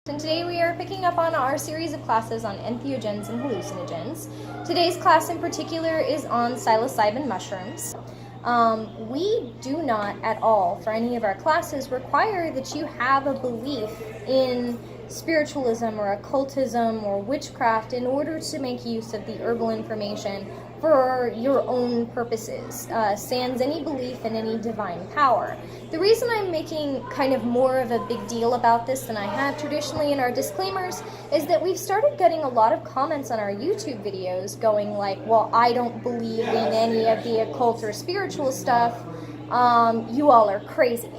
And today we are picking up on our series of classes on entheogens and hallucinogens. Today's class in particular is on psilocybin mushrooms. We do not at all, for any of our classes, require that you have a belief in spiritualism or occultism or witchcraft in order to make use of the herbal information for your own purposes, sans any belief in any divine power. The reason I'm making kind of more of a big deal about this than I have traditionally in our disclaimers is that we've started getting a lot of comments on our YouTube videos going like, well, I don't believe in any of the occult or spiritual stuff, you all are crazy.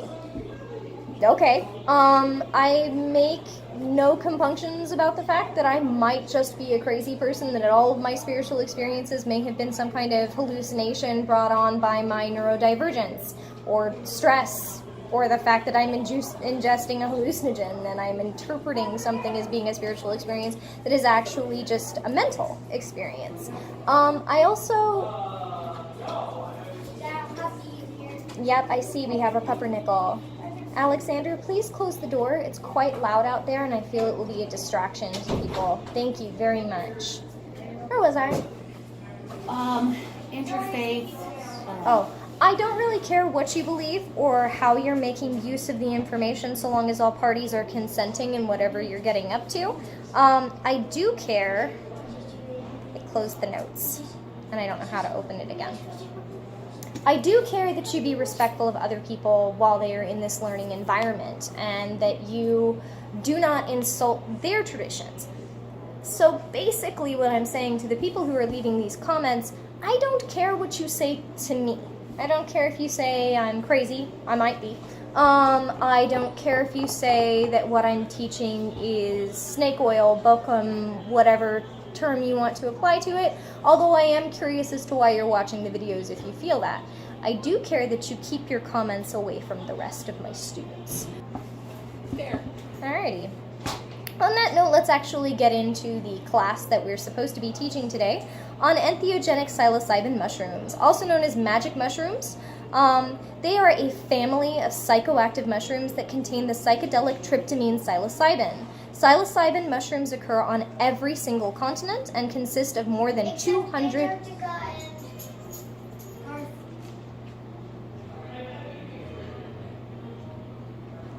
Okay, I make no compunctions about the fact that I might just be a crazy person, that all of my spiritual experiences may have been some kind of hallucination brought on by my neurodivergence, or stress, or the fact that I'm ingesting a hallucinogen and I'm interpreting something as being a spiritual experience that is actually just a mental experience. I also... Yep, I see we have a pumpernickel. Alexander, please close the door. It's quite loud out there, and I feel it will be a distraction to people. Thank you very much. Where was I? Interfaith. Oh, I don't really care what you believe or how you're making use of the information, so long as all parties are consenting in whatever you're getting up to. I do care. I closed the notes, and I don't know how to open it again. I do care that you be respectful of other people while they are in this learning environment, and that you do not insult their traditions. So basically what I'm saying to the people who are leaving these comments, I don't care what you say to me. I don't care if you say I'm crazy. I might be. I don't care if you say that what I'm teaching is snake oil, bokum, whatever term you want to apply to it, although I am curious as to why you're watching the videos if you feel that. I do care that you keep your comments away from the rest of my students. Fair. Alrighty. On that note, let's actually get into the class that we're supposed to be teaching today on entheogenic psilocybin mushrooms, also known as magic mushrooms. They are a family of psychoactive mushrooms that contain the psychedelic tryptamine psilocybin. Psilocybin mushrooms occur on every single continent and consist of more than 200...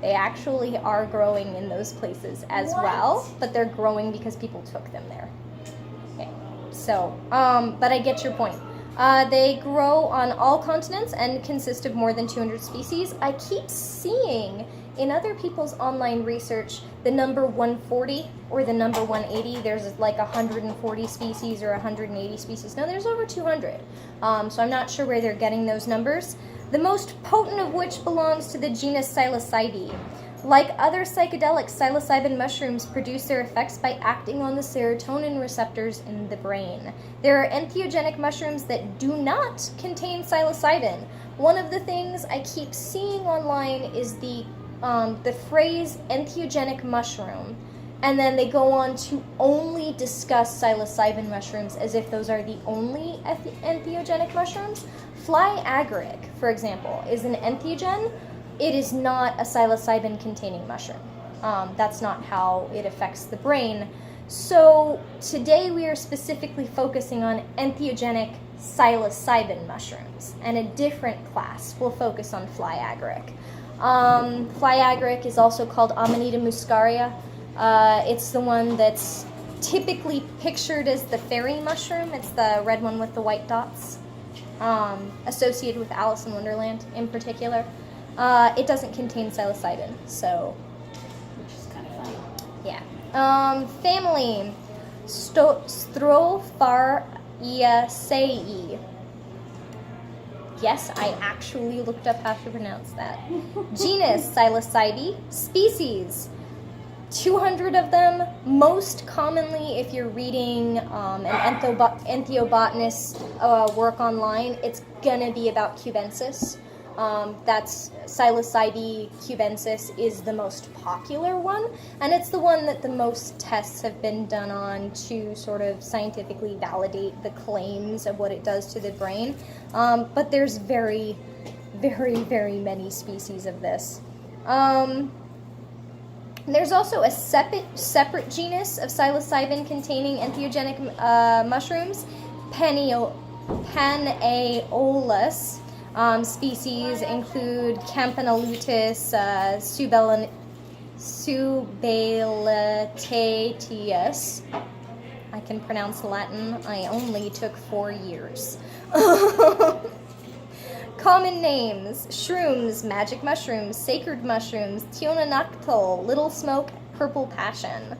They actually are growing in those places as well, but they're growing because people took them there. Okay, so, but I get your point. They grow on all continents and consist of more than 200 species. I keep seeing in other people's online research the number 140 or the number 180. There's like 140 species or 180 species. No, there's over 200. So I'm not sure where they're getting those numbers. The most potent of which belongs to the genus Psilocybe. Like other psychedelics, psilocybin mushrooms produce their effects by acting on the serotonin receptors in the brain. There are entheogenic mushrooms that do not contain psilocybin. One of the things I keep seeing online is the phrase entheogenic mushroom, and then they go on to only discuss psilocybin mushrooms as if those are the only entheogenic mushrooms. Fly agaric, for example, is an entheogen. It is not a psilocybin-containing mushroom. That's not how it affects the brain. So today we are specifically focusing on entheogenic psilocybin mushrooms, and a different class will focus on fly agaric. Fly agaric is also called Amanita muscaria. It's the one that's typically pictured as the fairy mushroom. It's the red one with the white dots, associated with Alice in Wonderland in particular. It doesn't contain psilocybin, so... Which is kind of funny. Yeah. Family. Strophareaceae. Yes, I actually looked up how to pronounce that. Genus, Psilocybe. Species, 200 of them. Most commonly, if you're reading an entheobotanist work online, it's gonna be about cubensis. That's Psilocybe cubensis is the most popular one, and it's the one that the most tests have been done on to sort of scientifically validate the claims of what it does to the brain. But there's very, very, very many species of this. There's also a separate genus of psilocybin containing entheogenic mushrooms, Panaeolus. Species include Campanulutus subelitateus. I can pronounce Latin. I only took 4 years. Common names: shrooms, magic mushrooms, sacred mushrooms, tionanactol, little smoke, purple passion.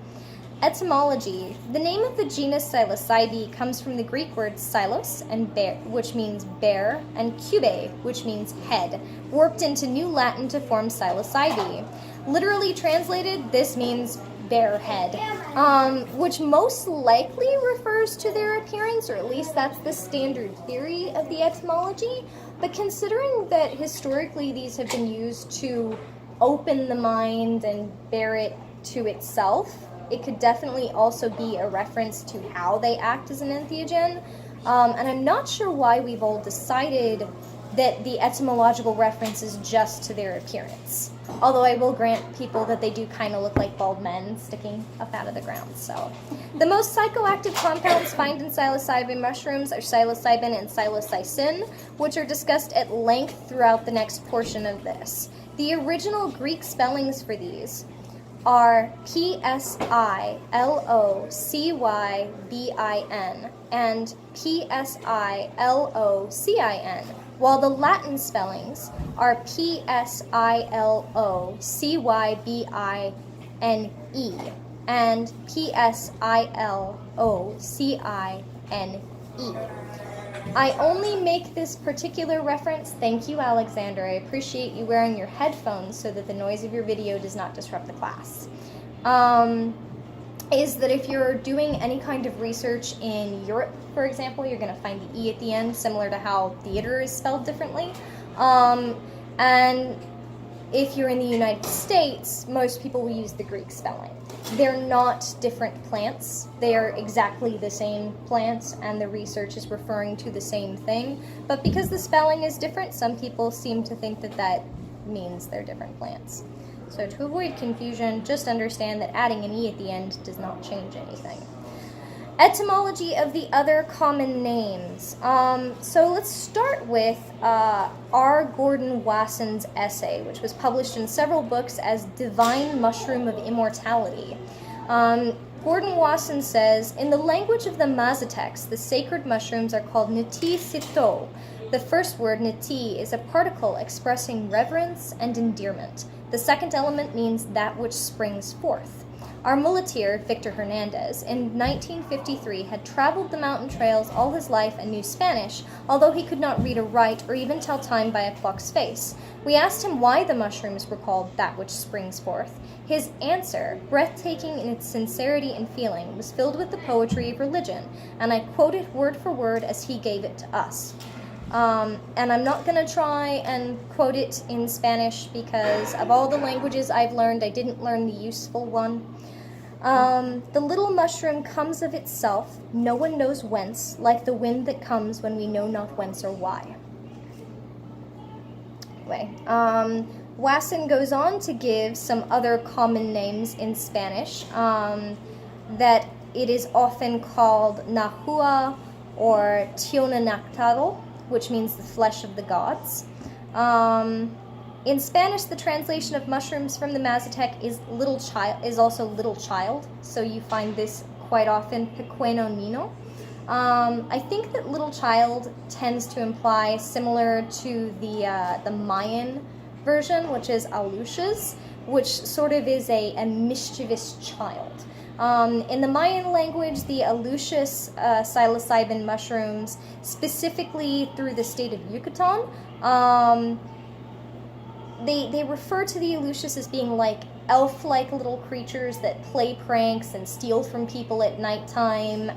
Etymology: the name of the genus Psilocybe comes from the Greek words psilos, and bear, which means bear, and cube, which means head, warped into New Latin to form psilocybe. Literally translated, this means bear head, which most likely refers to their appearance, or at least that's the standard theory of the etymology. But considering that historically these have been used to open the mind and bear it to itself, it could definitely also be a reference to how they act as an entheogen. And I'm not sure why we've all decided that the etymological reference is just to their appearance. Although I will grant people that they do kind of look like bald men sticking up out of the ground. So, the most psychoactive compounds found in psilocybin mushrooms are psilocybin and psilocybin, which are discussed at length throughout the next portion of this. The original Greek spellings for these are Psilocybin and Psilocin, while the Latin spellings are Psilocybine and Psilocine. I only make this particular reference, thank you Alexander, I appreciate you wearing your headphones so that the noise of your video does not disrupt the class, is that if you're doing any kind of research in Europe, for example, you're going to find the E at the end, similar to how theater is spelled differently, and if you're in the United States, most people will use the Greek spelling. They're not different plants. They are exactly the same plants, and the research is referring to the same thing. But because the spelling is different, some people seem to think that that means they're different plants. So to avoid confusion, just understand that adding an E at the end does not change anything. Etymology of the other common names. So let's start with R. Gordon Wasson's essay, which was published in several books as Divine Mushroom of Immortality. Gordon Wasson says, in the language of the Mazatecs, the sacred mushrooms are called Niti Sito. The first word, Niti, is a particle expressing reverence and endearment. The second element means that which springs forth. Our muleteer, Victor Hernandez, in 1953 had traveled the mountain trails all his life and knew Spanish, although he could not read or write or even tell time by a clock's face. We asked him why the mushrooms were called that which springs forth. His answer, breathtaking in its sincerity and feeling, was filled with the poetry of religion, and I quote it word for word as he gave it to us. And I'm not going to try and quote it in Spanish because of all the languages I've learned, I didn't learn the useful one. The little mushroom comes of itself, no one knows whence, like the wind that comes when we know not whence or why. Anyway, Wasson goes on to give some other common names in Spanish, that it is often called Nahua or Tionanactado, which means the flesh of the gods. In Spanish, the translation of mushrooms from the Mazatec is also little child, so you find this quite often, pequeño niño. I think that little child tends to imply similar to the Mayan version, which is alushas, which sort of is a mischievous child. In the Mayan language, the alushas psilocybin mushrooms, specifically through the state of Yucatan, they refer to the alushas as being like elf-like little creatures that play pranks and steal from people at nighttime.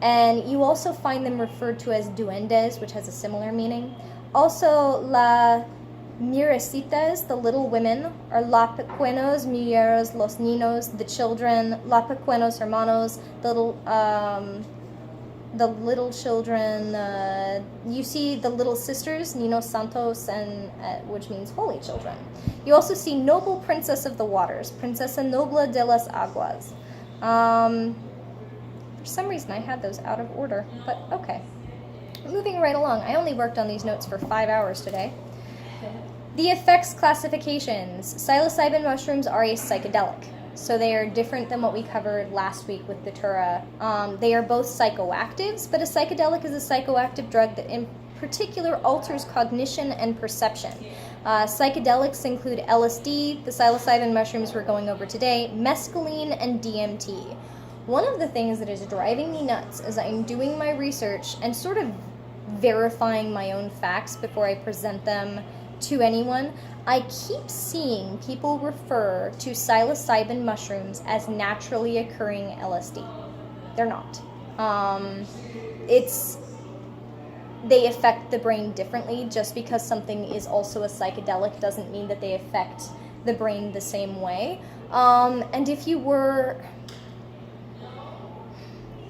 And you also find them referred to as duendes, which has a similar meaning. Also, la Mirecitas, the little women, or La Pequeños Milleros, los niños, the children, La Pequeños Hermanos, the little, the little children, you see the little sisters, Niños Santos, and which means holy children. You also see Noble Princess of the Waters, Princesa Noble de las Aguas. For some reason I had those out of order, but okay. Moving right along. I only worked on these notes for 5 hours today. The effects classifications. Psilocybin mushrooms are a psychedelic. So they are different than what we covered last week with Datura. They are both psychoactives, but a psychedelic is a psychoactive drug that in particular alters cognition and perception. Psychedelics include LSD, the psilocybin mushrooms we're going over today, mescaline, and DMT. One of the things that is driving me nuts as I'm doing my research and sort of verifying my own facts before I present them to anyone, I keep seeing people refer to psilocybin mushrooms as naturally occurring LSD. They're not. They affect the brain differently. Just because something is also a psychedelic doesn't mean that they affect the brain the same way. And if you were...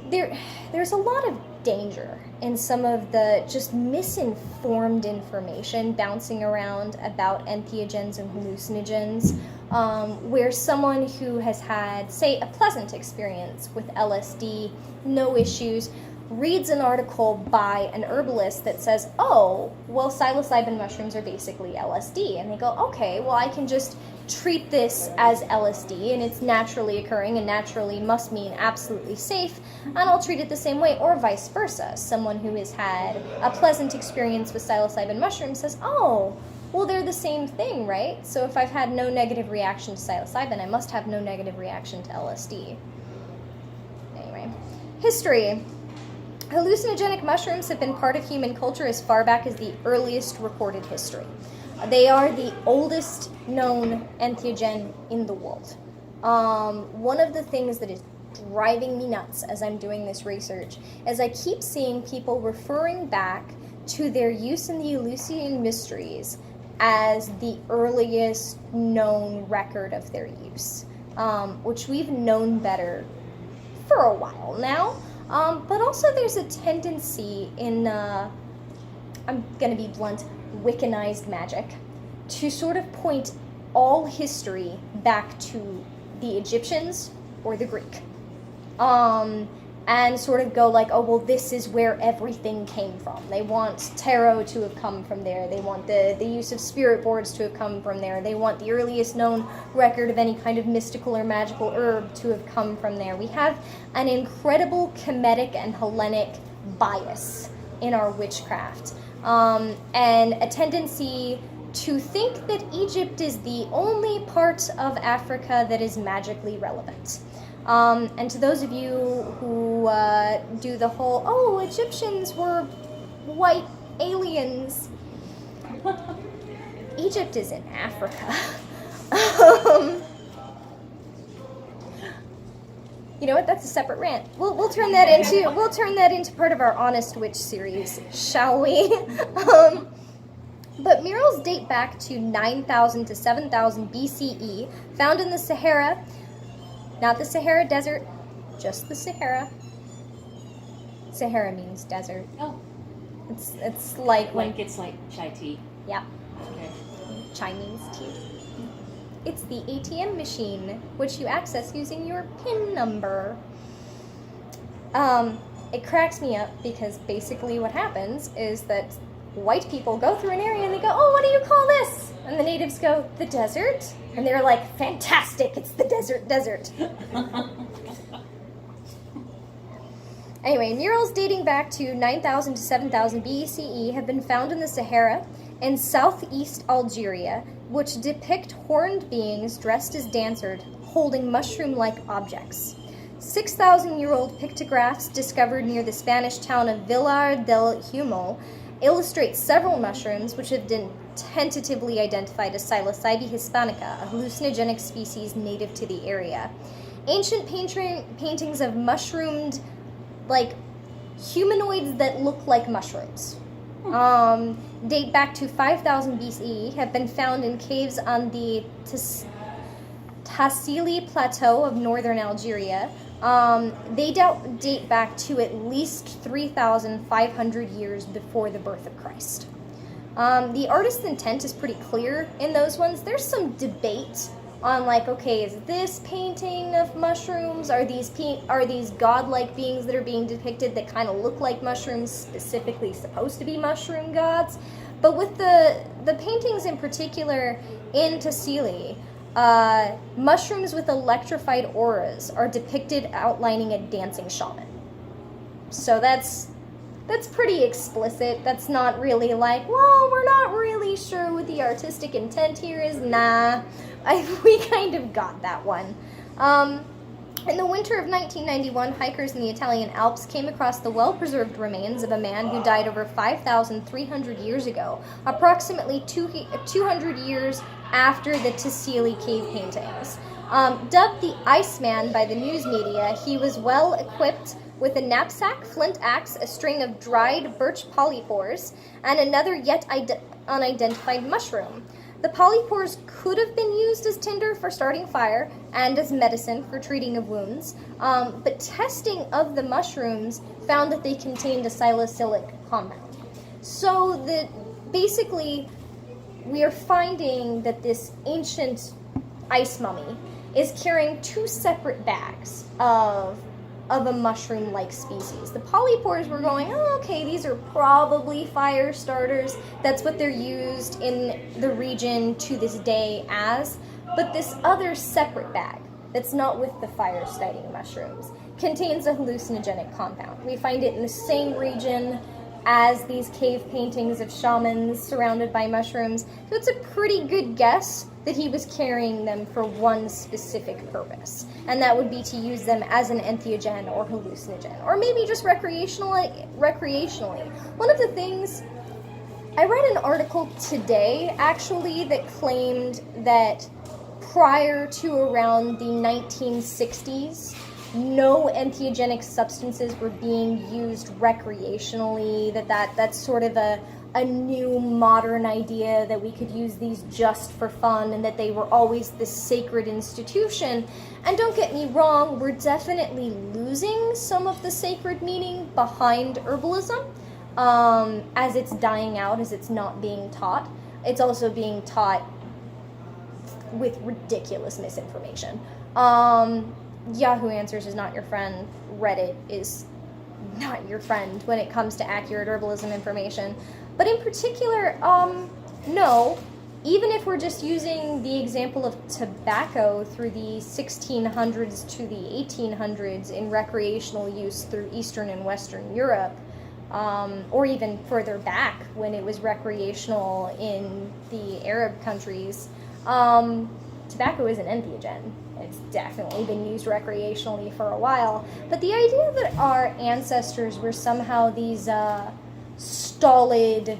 There's a lot of danger in some of the just misinformed information bouncing around about entheogens and hallucinogens, where someone who has had, say, a pleasant experience with LSD, no issues, reads an article by an herbalist that says, oh, well, psilocybin mushrooms are basically LSD. And they go, okay, well, I can just treat this as LSD, and it's naturally occurring, and naturally must mean absolutely safe, and I'll treat it the same way, or vice versa. Someone who has had a pleasant experience with psilocybin mushrooms says, oh, well, they're the same thing, right? So if I've had no negative reaction to psilocybin, I must have no negative reaction to LSD. Anyway, history. Hallucinogenic mushrooms have been part of human culture as far back as the earliest recorded history. They are the oldest known entheogen in the world. One of the things that is driving me nuts as I'm doing this research is I keep seeing people referring back to their use in the Eleusinian Mysteries as the earliest known record of their use, which we've known better for a while now. But also there's a tendency in, I'm going to be blunt, Wiccanized magic to sort of point all history back to the Egyptians or the Greek. And sort of go like, oh, well, this is where everything came from. They want tarot to have come from there. They want the use of spirit boards to have come from there. They want the earliest known record of any kind of mystical or magical herb to have come from there. We have an incredible Kemetic and Hellenic bias in our witchcraft. And a tendency to think that Egypt is the only part of Africa that is magically relevant. And to those of you who do the whole, oh, Egyptians were white aliens. Egypt is in Africa. You know what? That's a separate rant. We'll turn that into part of our Honest Witch series, shall we? But murals date back to 9,000 to 7,000 BCE, found in the Sahara. Not the Sahara Desert, just the Sahara. Sahara means desert. Oh. It's like when... It's like chai tea. Yeah. Okay. Chinese tea. It's the ATM machine, which you access using your PIN number. It cracks me up because basically what happens is that white people go through an area and they go, oh, what do you call this? And the natives go, the desert? And they're like, fantastic, it's the desert. Anyway, murals dating back to 9,000 to 7,000 BCE have been found in the Sahara and southeast Algeria, which depict horned beings dressed as dancers holding mushroom-like objects. 6,000-year-old pictographs discovered near the Spanish town of Villar del Humo illustrate several mushrooms which have been tentatively identified as Psilocybe hispanica, a hallucinogenic species native to the area. Ancient paintings of mushroomed, humanoids that look like mushrooms, date back to 5,000 BCE, have been found in caves on the Tassili Plateau of northern Algeria, They date back to at least 3,500 years before the birth of Christ. The artist's intent is pretty clear in those ones. There's some debate on, like, okay, is this painting of mushrooms? Are these godlike beings that are being depicted that kind of look like mushrooms specifically supposed to be mushroom gods? But with the paintings in particular in Tassili, mushrooms with electrified auras are depicted outlining a dancing shaman. So that's pretty explicit. That's not really like, well, we're not really sure what the artistic intent here is. Nah, we kind of got that one. In the winter of 1991, hikers in the Italian Alps came across the well-preserved remains of a man who died over 5,300 years ago, approximately 200 years after the Tassili cave paintings. Dubbed the Iceman by the news media, he was well equipped with a knapsack, flint axe, a string of dried birch polypores, and another yet unidentified mushroom. The polypores could have been used as tinder for starting fire and as medicine for treating of wounds, but testing of the mushrooms found that they contained a salicylic compound. So that basically we are finding that this ancient ice mummy is carrying two separate bags of a mushroom-like species. The polypores were going, oh, okay, these are probably fire starters. That's what they're used in the region to this day as. But this other separate bag, that's not with the fire-starting mushrooms, contains a hallucinogenic compound. We find it in the same region as these cave paintings of shamans surrounded by mushrooms. So it's a pretty good guess that he was carrying them for one specific purpose, and that would be to use them as an entheogen or hallucinogen, or maybe just recreationally. One of the things, I read an article today, actually, that claimed that prior to around the 1960s, no entheogenic substances were being used recreationally, that's sort of a new modern idea that we could use these just for fun and that they were always this sacred institution. And don't get me wrong, we're definitely losing some of the sacred meaning behind herbalism as it's dying out, as it's not being taught. It's also being taught with ridiculous misinformation. Yahoo Answers is not your friend. Reddit is not your friend when it comes to accurate herbalism information. But in particular, no, even if we're just using the example of tobacco through the 1600s to the 1800s in recreational use through Eastern and Western Europe, or even further back when it was recreational in the Arab countries, tobacco is an entheogen. It's definitely been used recreationally for a while. But the idea that our ancestors were somehow these stolid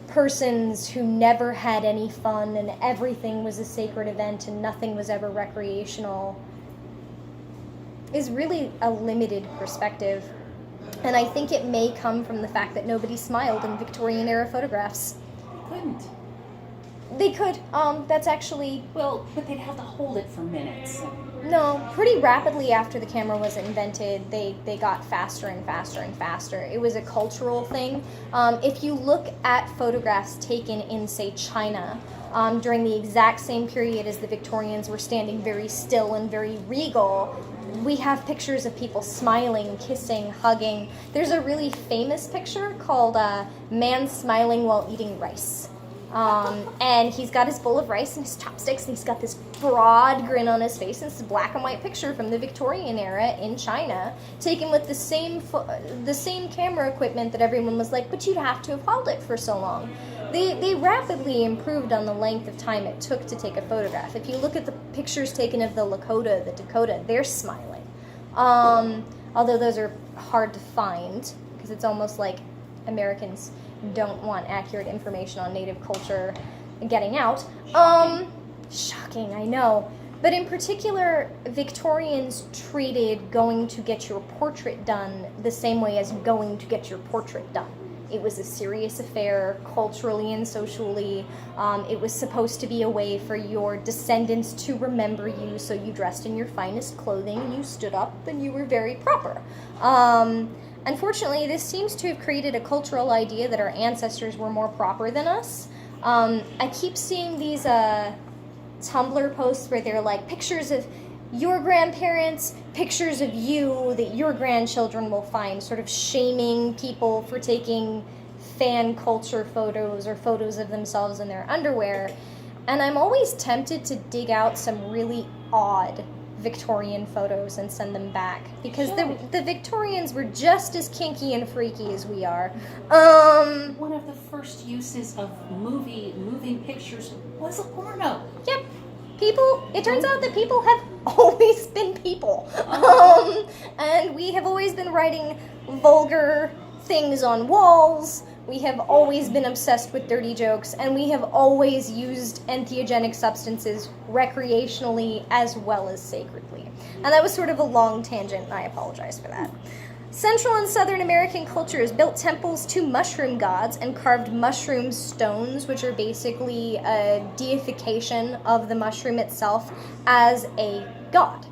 persons who never had any fun and everything was a sacred event and nothing was ever recreational is really a limited perspective. And I think it may come from the fact that nobody smiled in Victorian era photographs. Couldn't. They could. That's actually... Well, but they'd have to hold it for minutes. No, pretty rapidly after the camera was invented, they got faster and faster and faster. It was a cultural thing. If you look at photographs taken in, say, China, during the exact same period as the Victorians were standing very still and very regal, we have pictures of people smiling, kissing, hugging. There's a really famous picture called Man Smiling While Eating Rice. And he's got his bowl of rice and his chopsticks, and he's got this broad grin on his face. And it's a black and white picture from the Victorian era in China, taken with the same camera equipment that everyone was like, but you'd have to have held it for so long. They rapidly improved on the length of time it took to take a photograph. If you look at the pictures taken of the Lakota, the Dakota, they're smiling. Although those are hard to find, because it's almost like Americans don't want accurate information on native culture getting out. Shocking, I know. But in particular, Victorians treated going to get your portrait done the same way as going to get your portrait done It was a serious affair, culturally and socially. It was supposed to be a way for your descendants to remember you, so you dressed in your finest clothing, you stood up, and you were very proper. Unfortunately, this seems to have created a cultural idea that our ancestors were more proper than us. I keep seeing these Tumblr posts where they're like pictures of your grandparents, pictures of you that your grandchildren will find, sort of shaming people for taking fan culture photos or photos of themselves in their underwear. And I'm always tempted to dig out some really odd Victorian photos and send them back, because the Victorians were just as kinky and freaky as we are. One of the first uses of moving pictures was a porno. Yep. It turns out that people have always been people. And we have always been writing vulgar things on walls. We have always been obsessed with dirty jokes, and we have always used entheogenic substances recreationally as well as sacredly. And that was sort of a long tangent, and I apologize for that. Central and Southern American cultures built temples to mushroom gods and carved mushroom stones, which are basically a deification of the mushroom itself as a god.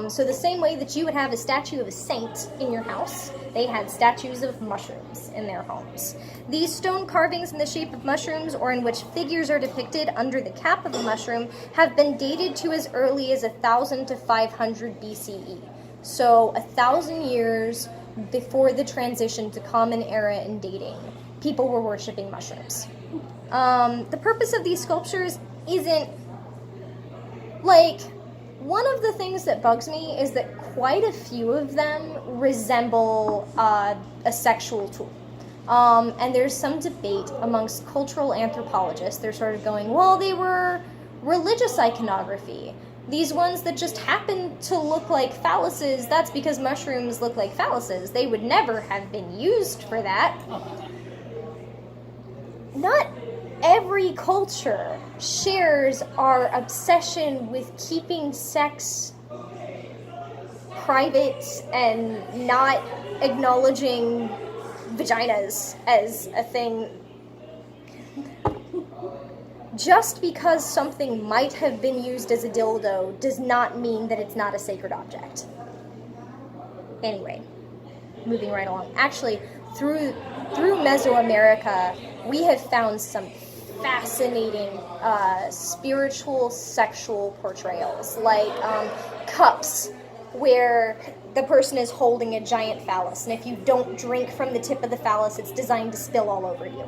So the same way that you would have a statue of a saint in your house, they had statues of mushrooms in their homes. These stone carvings in the shape of mushrooms, or in which figures are depicted under the cap of a mushroom, have been dated to as early as 1,000 to 500 BCE. So 1,000 years before the transition to Common Era in dating, people were worshipping mushrooms. The purpose of these sculptures isn't, like, one of the things that bugs me is that quite a few of them resemble a sexual tool. And there's some debate amongst cultural anthropologists. They're sort of going, well, they were religious iconography. These ones that just happen to look like phalluses, that's because mushrooms look like phalluses. They would never have been used for that. Not every culture shares our obsession with keeping sex private and not acknowledging vaginas as a thing. Just because something might have been used as a dildo does not mean that it's not a sacred object. Anyway, moving right along. Actually, through Mesoamerica, we have found some fascinating spiritual sexual portrayals, like cups where the person is holding a giant phallus, and if you don't drink from the tip of the phallus, it's designed to spill all over you.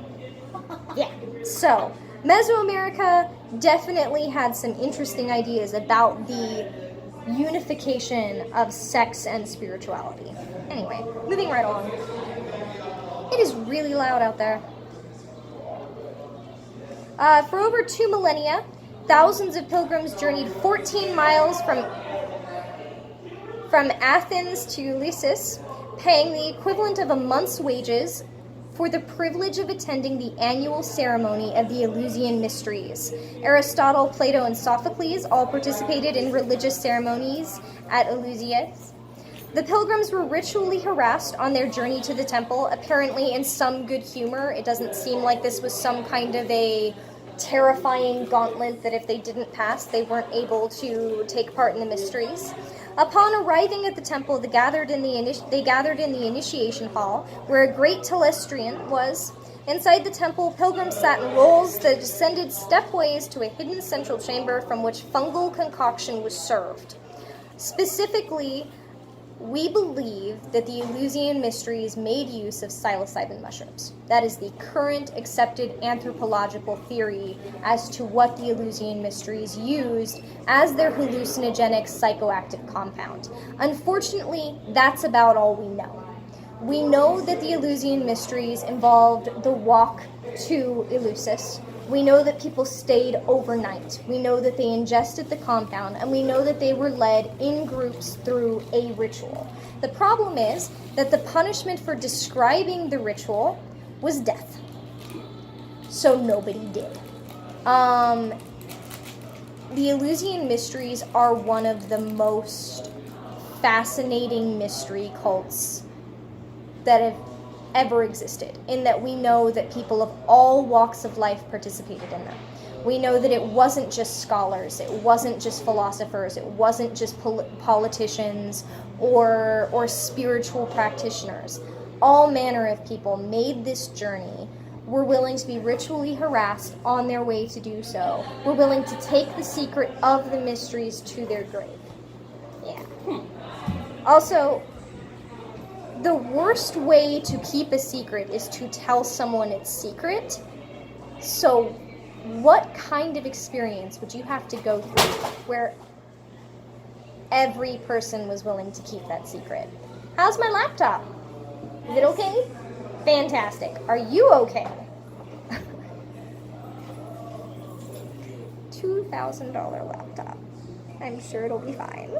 Yeah, so Mesoamerica definitely had some interesting ideas about the unification of sex and spirituality. Anyway, moving right along. It is really loud out there. For over 2 millennia, thousands of pilgrims journeyed 14 miles from Athens to Eleusis, paying the equivalent of a month's wages for the privilege of attending the annual ceremony of the Eleusinian Mysteries. Aristotle, Plato, and Sophocles all participated in religious ceremonies at Eleusis. The pilgrims were ritually harassed on their journey to the temple, apparently in some good humor. It doesn't seem like this was some kind of a terrifying gauntlet that if they didn't pass, they weren't able to take part in the mysteries. Upon arriving at the temple, they gathered in the initiation hall, where a great telestrian was. Inside the temple, pilgrims sat in rows that descended stepways to a hidden central chamber from which fungal concoction was served. Specifically, we believe that the Eleusinian Mysteries made use of psilocybin mushrooms. That is the current accepted anthropological theory as to what the Eleusinian Mysteries used as their hallucinogenic psychoactive compound. Unfortunately, that's about all we know. We know that the Eleusinian Mysteries involved the walk to Eleusis. We know that people stayed overnight. We know that they ingested the compound, and we know that they were led in groups through a ritual. The problem is that the punishment for describing the ritual was death. So nobody did. The Eleusinian Mysteries are one of the most fascinating mystery cults that have ever existed, in that we know that people of all walks of life participated in them. We know that it wasn't just scholars, it wasn't just philosophers, it wasn't just politicians or spiritual practitioners. All manner of people made this journey, were willing to be ritually harassed on their way to do so, were willing to take the secret of the mysteries to their grave. Yeah. Also, the worst way to keep a secret is to tell someone it's secret. So what kind of experience would you have to go through where every person was willing to keep that secret? How's my laptop? Is it okay? Fantastic. Are you okay? $2,000 laptop. I'm sure it'll be fine.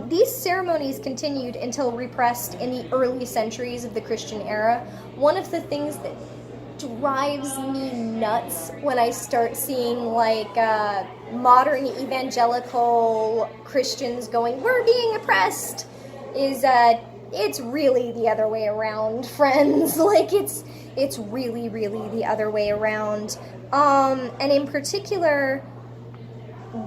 These ceremonies continued until repressed in the early centuries of the Christian era. One of the things that drives me nuts when I start seeing modern evangelical Christians going, "We're being oppressed," is it's really the other way around, friends. It's really, really the other way around. And in particular,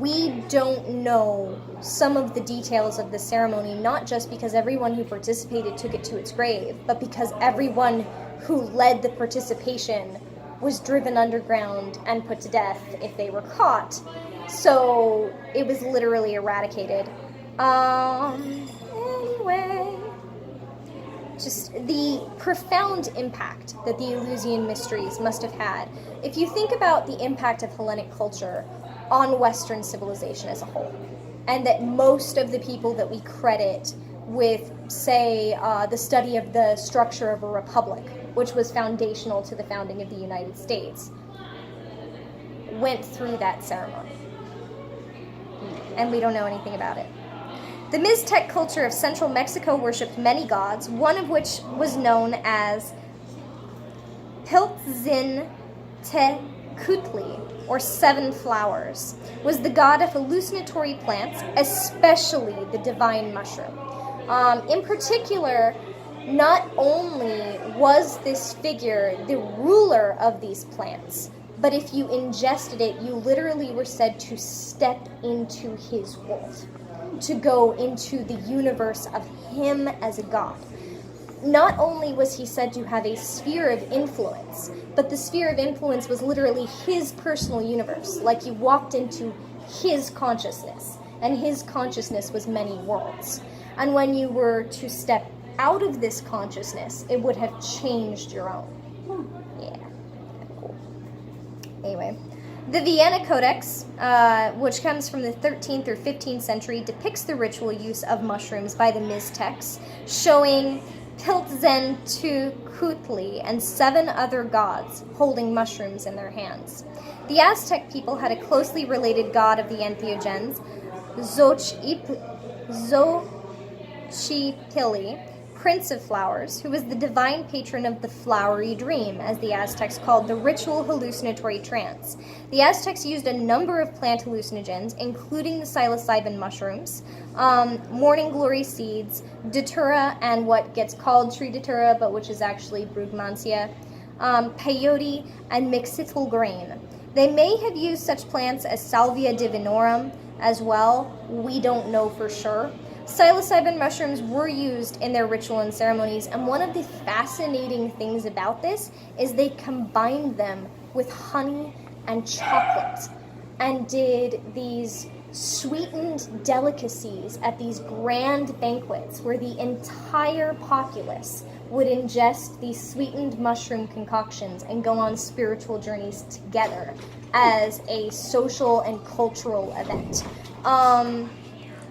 we don't know some of the details of the ceremony, not just because everyone who participated took it to its grave, but because everyone who led the participation was driven underground and put to death if they were caught. So it was literally eradicated. Anyway, just the profound impact that the Eleusinian mysteries must have had. If you think about the impact of Hellenic culture on Western civilization as a whole, and that most of the people that we credit with, say, the study of the structure of a republic, which was foundational to the founding of the United States, went through that ceremony. And we don't know anything about it. The Mixtec culture of central Mexico worshipped many gods, one of which was known as Piltzintecutli, or seven flowers, was the god of hallucinatory plants, especially the divine mushroom. In particular, not only was this figure the ruler of these plants, but if you ingested it, you literally were said to step into his world, to go into the universe of him as a god. Not only was he said to have a sphere of influence, but the sphere of influence was literally his personal universe, like you walked into his consciousness, and his consciousness was many worlds. And when you were to step out of this consciousness, it would have changed your own. Yeah, cool. Anyway, the Vienna Codex, which comes from the 13th or 15th century, depicts the ritual use of mushrooms by the Mixtecs, showing Piltzintecutli and seven other gods holding mushrooms in their hands. The Aztec people had a closely related god of the Entheogens, Xochipilli, Prince of Flowers, who was the divine patron of the flowery dream, as the Aztecs called the ritual hallucinatory trance. The Aztecs used a number of plant hallucinogens, including the psilocybin mushrooms, morning glory seeds, datura, and what gets called tree datura, but which is actually brugmansia, peyote, and mixithyl grain. They may have used such plants as salvia divinorum as well. We don't know for sure. Psilocybin mushrooms were used in their ritual and ceremonies, and one of the fascinating things about this is they combined them with honey and chocolate and did these sweetened delicacies at these grand banquets where the entire populace would ingest these sweetened mushroom concoctions and go on spiritual journeys together as a social and cultural event.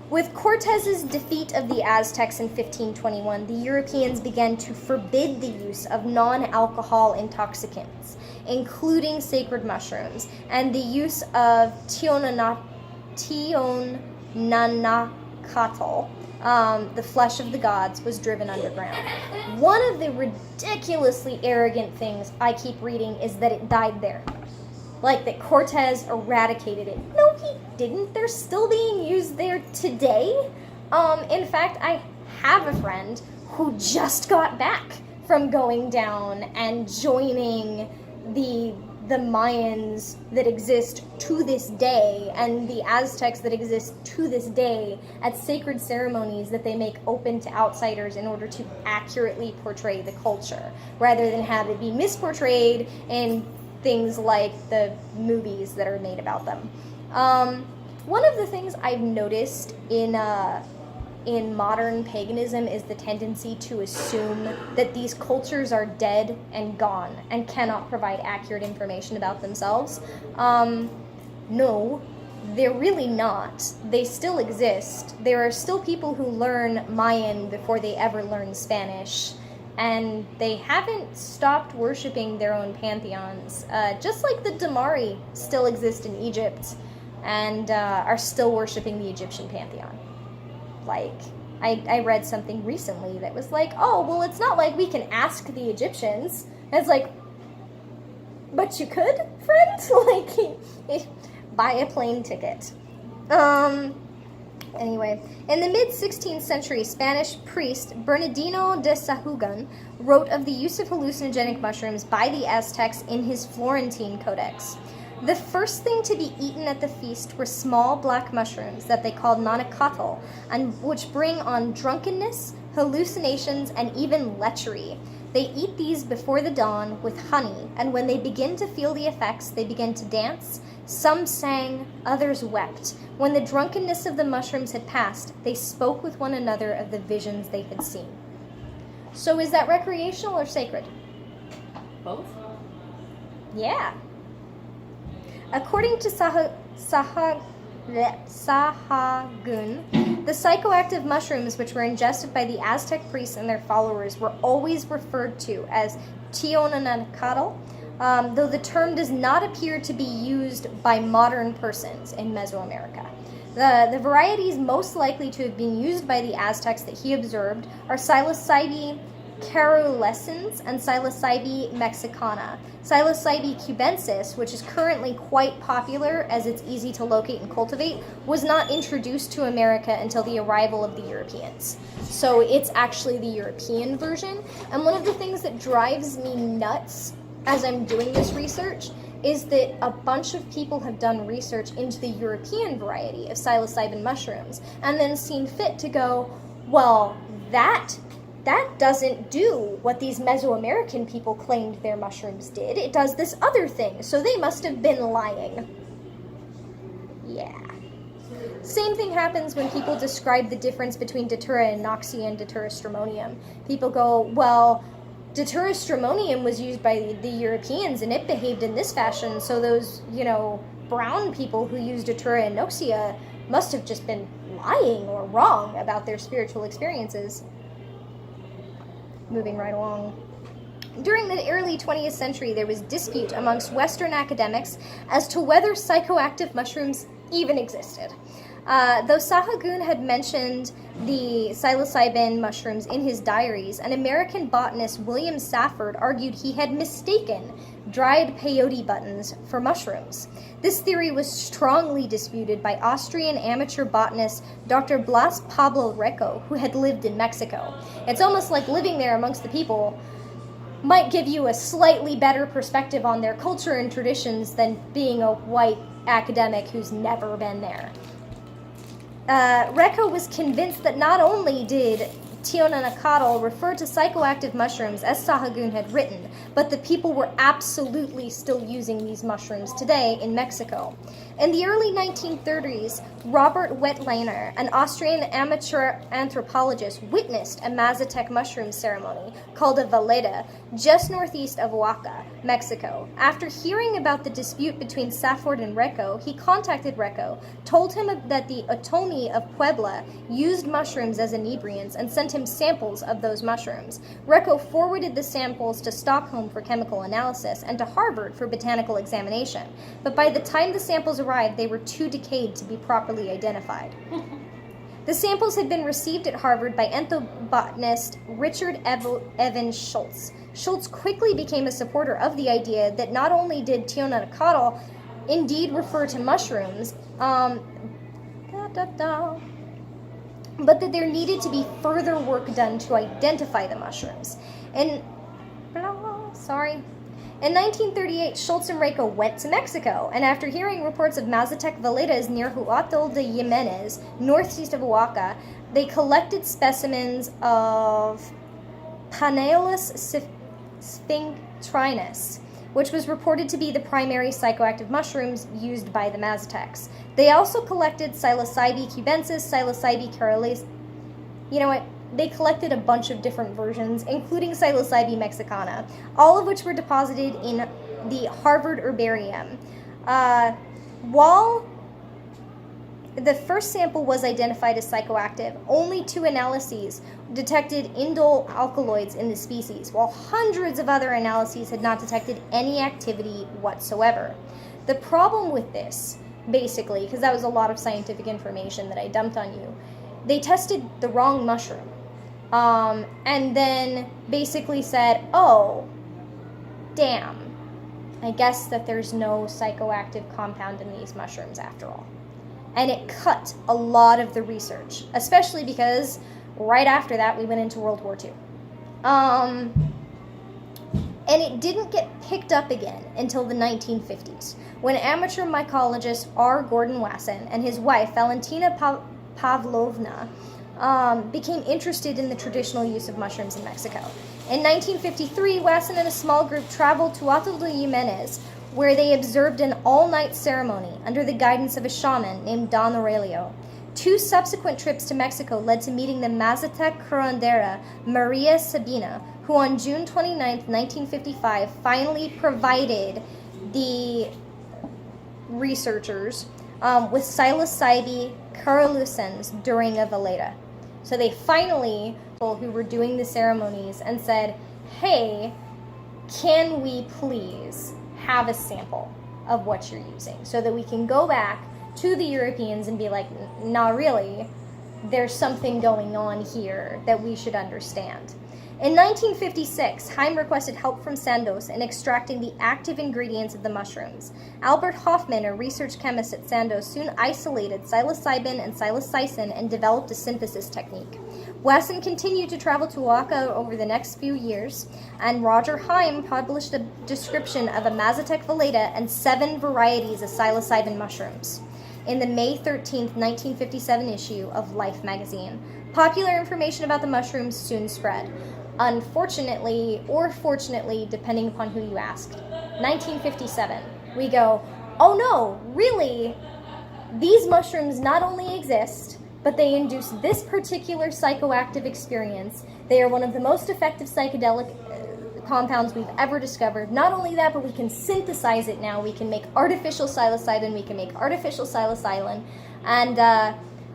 With Cortez's defeat of the Aztecs in 1521, the Europeans began to forbid the use of non-alcohol intoxicants, including sacred mushrooms, and the use of tionanacatl, the flesh of the gods, was driven underground. One of the ridiculously arrogant things I keep reading is that it died there. Like that Cortez eradicated it. No, he didn't. They're still being used there today. In fact, I have a friend who just got back from going down and joining the Mayans that exist to this day and the Aztecs that exist to this day at sacred ceremonies that they make open to outsiders in order to accurately portray the culture, rather than have it be misportrayed in things like the movies that are made about them. One of the things I've noticed in modern paganism is the tendency to assume that these cultures are dead and gone and cannot provide accurate information about themselves. No, they're really not. They still exist. There are still people who learn Mayan before they ever learn Spanish, and they haven't stopped worshiping their own pantheons. Just like the Damari still exist in Egypt and are still worshiping the Egyptian pantheon. Like, I read something recently that was like, oh, well, it's not like we can ask the Egyptians. And it's like, but you could, friend? Like, buy a plane ticket. Anyway, in the mid-16th century, Spanish priest Bernardino de Sahugan wrote of the use of hallucinogenic mushrooms by the Aztecs in his Florentine Codex. The first thing to be eaten at the feast were small black mushrooms that they called nanacatl, and which bring on drunkenness, hallucinations, and even lechery. They eat these before the dawn with honey, and when they begin to feel the effects, they begin to dance. Some sang, others wept. When the drunkenness of the mushrooms had passed, they spoke with one another of the visions they had seen. So is that recreational or sacred? Both? Yeah. According to Sahagun, the psychoactive mushrooms which were ingested by the Aztec priests and their followers were always referred to as tionanacatl, though the term does not appear to be used by modern persons in Mesoamerica. The varieties most likely to have been used by the Aztecs that he observed are Psilocybe carulensis and Psilocybe mexicana. Psilocybe cubensis, which is currently quite popular as it's easy to locate and cultivate, was not introduced to America until the arrival of the Europeans. So it's actually the European version. And one of the things that drives me nuts as I'm doing this research is that a bunch of people have done research into the European variety of psilocybin mushrooms and then seen fit to go, well, that doesn't do what these Mesoamerican people claimed their mushrooms did. It does this other thing, so they must have been lying. Yeah. Same thing happens when people describe the difference between Datura inoxia and Datura stramonium. People go, well, Datura stramonium was used by the Europeans and it behaved in this fashion, so those, brown people who use Datura inoxia must have just been lying or wrong about their spiritual experiences. Moving right along. During the early 20th century, there was dispute amongst Western academics as to whether psychoactive mushrooms even existed. Though Sahagun had mentioned the psilocybin mushrooms in his diaries, an American botanist, William Safford, argued he had mistaken dried peyote buttons for mushrooms. This theory was strongly disputed by Austrian amateur botanist Dr. Blas Pablo Reco, who had lived in Mexico. It's almost like living there amongst the people might give you a slightly better perspective on their culture and traditions than being a white academic who's never been there. Reco was convinced that not only did tionanacatl refer to psychoactive mushrooms as Sahagun had written, but the people were absolutely still using these mushrooms today in Mexico. In the early 1930s, Robert Wettleiner, an Austrian amateur anthropologist, witnessed a Mazatec mushroom ceremony called a velada just northeast of Oaxaca, Mexico. After hearing about the dispute between Safford and Reco, he contacted Reco, told him that the Otomi of Puebla used mushrooms as inebriants, and sent him samples of those mushrooms. Reco forwarded the samples to Stockholm for chemical analysis and to Harvard for botanical examination. But by the time the samples arrived, they were too decayed to be properly identified. The samples had been received at Harvard by ethnobotanist Richard Evans Schultz. Schultz quickly became a supporter of the idea that not only did tionanacatl but that there needed to be further work done to identify the mushrooms. In 1938, Schultz and Reiko went to Mexico, and after hearing reports of Mazatec veredas near Huatl de Jimenez, northeast of Oaxaca, they collected specimens of Panellus sphinctrinus, which was reported to be the primary psychoactive mushrooms used by the Mazatecs. They also collected Psilocybe cubensis, Psilocybe carolis. You know what? They collected a bunch of different versions, including Psilocybe mexicana, all of which were deposited in the Harvard Herbarium. While the first sample was identified as psychoactive, only 2 analyses detected indole alkaloids in the species, while hundreds of other analyses had not detected any activity whatsoever. The problem with this, basically, because that was a lot of scientific information that I dumped on you, they tested the wrong mushroom. And then basically said, oh, damn, I guess that there's no psychoactive compound in these mushrooms after all. And it cut a lot of the research, especially because right after that we went into World War II. And it didn't get picked up again until the 1950s, when amateur mycologist R. Gordon Wasson and his wife, Valentina Pavlovna, became interested in the traditional use of mushrooms in Mexico. In 1953, Wasson and a small group traveled to Huatl de Jimenez, where they observed an all-night ceremony under the guidance of a shaman named Don Aurelio. 2 subsequent trips to Mexico led to meeting the Mazatec curandera Maria Sabina, who on June 29, 1955, finally provided the researchers with Psilocybe caroluscens during a veleda. So they finally, people who were doing the ceremonies, and said, hey, can we please have a sample of what you're using so that we can go back to the Europeans and be like, nah, really, there's something going on here that we should understand. In 1956, Heim requested help from Sandoz in extracting the active ingredients of the mushrooms. Albert Hoffman, a research chemist at Sandoz, soon isolated psilocybin and psilocybin and developed a synthesis technique. Wasson continued to travel to Oaxaca over the next few years, and Roger Heim published a description of a Mazatec veleda and 7 varieties of psilocybin mushrooms in the May 13, 1957 issue of Life magazine. Popular information about the mushrooms soon spread. Unfortunately, or fortunately, depending upon who you asked, 1957, we go, oh no, really? These mushrooms not only exist, but they induce this particular psychoactive experience. They are one of the most effective psychedelic compounds we've ever discovered. Not only that, but we can synthesize it now. We can make artificial psilocybin, we can make artificial psilocybin, and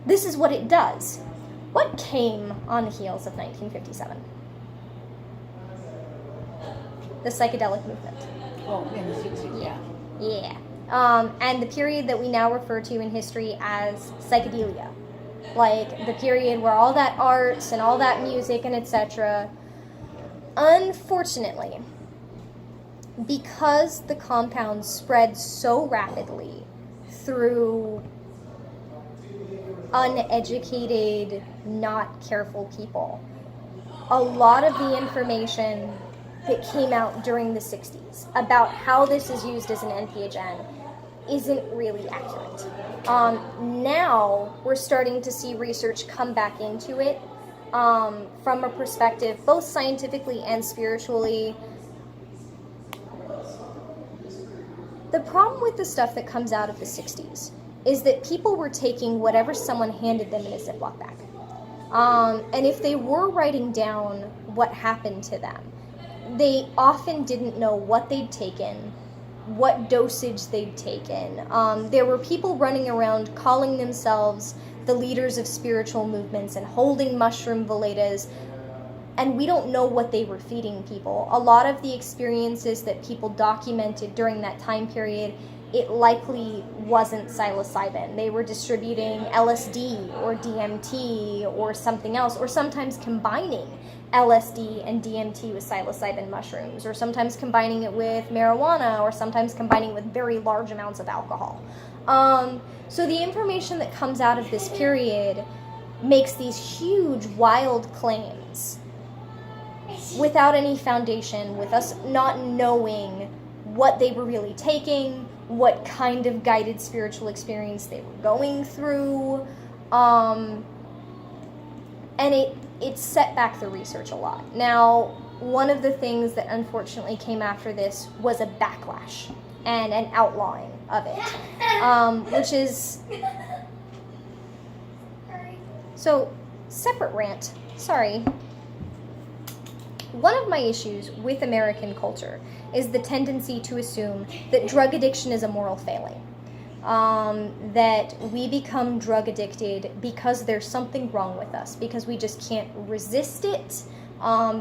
this is what it does. What came on the heels of 1957? The psychedelic movement. Oh, in the 60s, yeah. Yeah. And the period that we now refer to in history as psychedelia. Like the period where all that art and all that music and etc. Unfortunately, because the compounds spread so rapidly through uneducated, not careful people, a lot of the information that came out during the 60s about how this is used as an entheogen isn't really accurate. Now we're starting to see research come back into it from a perspective both scientifically and spiritually. The problem with the stuff that comes out of the 60s is that people were taking whatever someone handed them in a Ziploc bag. And if they were writing down what happened to them, they often didn't know what they'd taken, what dosage they'd taken. There were people running around calling themselves the leaders of spiritual movements and holding mushroom veledas, and we don't know what they were feeding people. A lot of the experiences that people documented during that time period, it likely wasn't psilocybin. They were distributing LSD or DMT or something else, or sometimes combining LSD and DMT with psilocybin mushrooms, or sometimes combining it with marijuana, or sometimes combining it with very large amounts of alcohol. So the information that comes out of this period makes these huge, wild claims without any foundation, with us not knowing what they were really taking, what kind of guided spiritual experience they were going through, and it set back the research a lot. Now, one of the things that unfortunately came after this was a backlash and an outlawing of it, which is... So, separate rant, sorry. One of my issues with American culture is the tendency to assume that drug addiction is a moral failing. That we become drug addicted because there's something wrong with us, because we just can't resist it,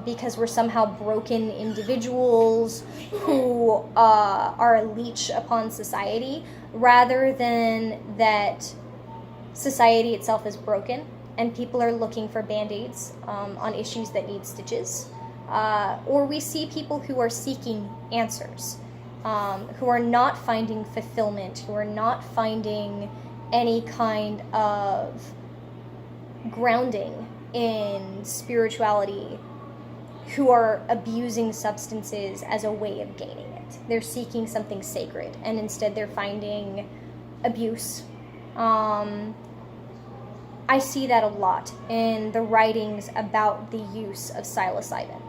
because we're somehow broken individuals who are a leech upon society, rather than that society itself is broken and people are looking for band-aids on issues that need stitches. Or we see people who are seeking answers, who are not finding fulfillment, who are not finding any kind of grounding in spirituality, who are abusing substances as a way of gaining it. They're seeking something sacred, and instead they're finding abuse. I see that a lot in the writings about the use of psilocybin.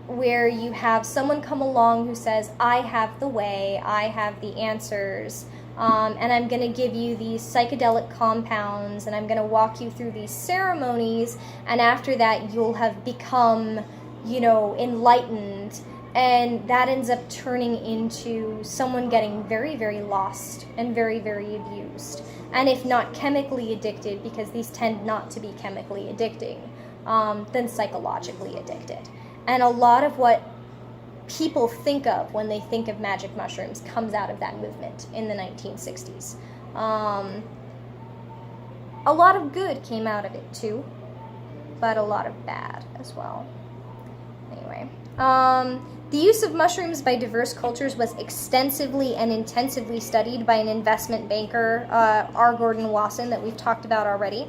Where you have someone come along who says, I have the way, I have the answers, and I'm going to give you these psychedelic compounds, and I'm going to walk you through these ceremonies, and after that you'll have become, enlightened, and that ends up turning into someone getting very, very lost and very, very abused. And if not chemically addicted, because these tend not to be chemically addicting, then psychologically addicted. And a lot of what people think of when they think of magic mushrooms comes out of that movement in the 1960s. A lot of good came out of it too, but a lot of bad as well. Anyway, the use of mushrooms by diverse cultures was extensively and intensively studied by an investment banker, R. Gordon Wasson, that we've talked about already.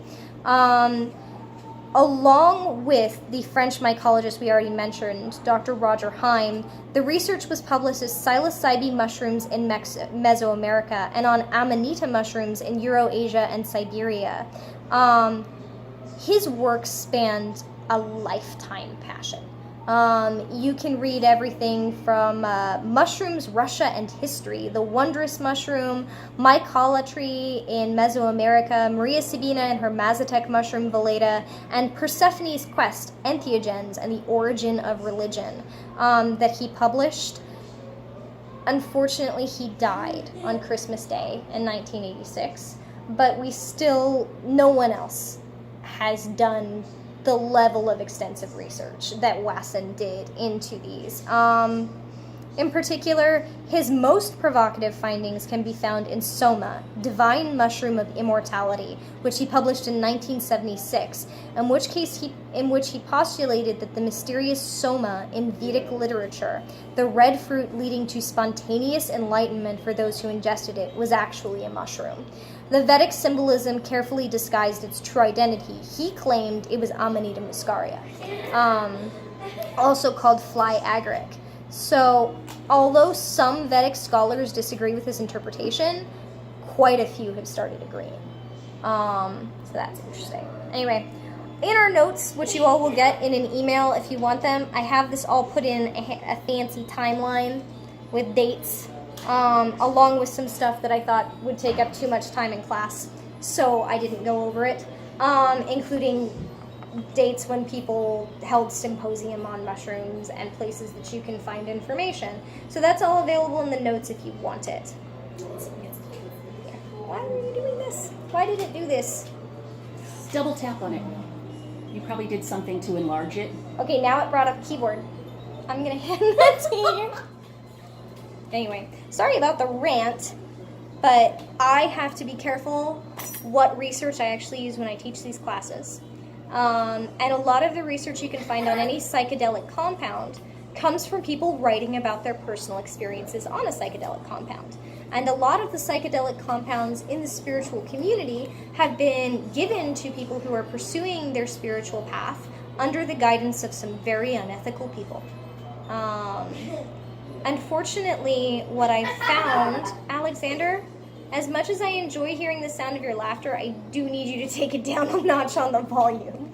Along with the French mycologist we already mentioned, Dr. Roger Heim, the research was published as psilocybin mushrooms in Mesoamerica and on amanita mushrooms in Eurasia and Siberia. His work spanned a lifetime passion. You can read everything from Mushrooms, Russia and History, The Wondrous Mushroom, Mycolatry in Mesoamerica, Maria Sabina and her Mazatec mushroom Valeda, and Persephone's Quest, Entheogens and the Origin of Religion, that he published. Unfortunately, he died on Christmas Day in 1986, but no one else has done the level of extensive research that Wasson did into these. In particular, his most provocative findings can be found in Soma, Divine Mushroom of Immortality, which he published in 1976, in which he postulated that the mysterious Soma in Vedic literature, the red fruit leading to spontaneous enlightenment for those who ingested it, was actually a mushroom. The Vedic symbolism carefully disguised its true identity. He claimed it was Amanita muscaria, also called fly agaric. So, although some Vedic scholars disagree with his interpretation, quite a few have started agreeing. So that's interesting. Anyway, in our notes, which you all will get in an email if you want them, I have this all put in a fancy timeline with dates, along with some stuff that I thought would take up too much time in class, so I didn't go over it, including dates when people held symposium on mushrooms and places that you can find information. So that's all available in the notes if you want it. Why were you doing this? Why did it do this? Double tap on it. You probably did something to enlarge it. Okay, now it brought up keyboard. I'm gonna hand that to you. Anyway, sorry about the rant, but I have to be careful what research I actually use when I teach these classes. And a lot of the research you can find on any psychedelic compound comes from people writing about their personal experiences on a psychedelic compound. And a lot of the psychedelic compounds in the spiritual community have been given to people who are pursuing their spiritual path under the guidance of some very unethical people. Unfortunately, what I found, Alexander, as much as I enjoy hearing the sound of your laughter, I do need you to take it down a notch on the volume.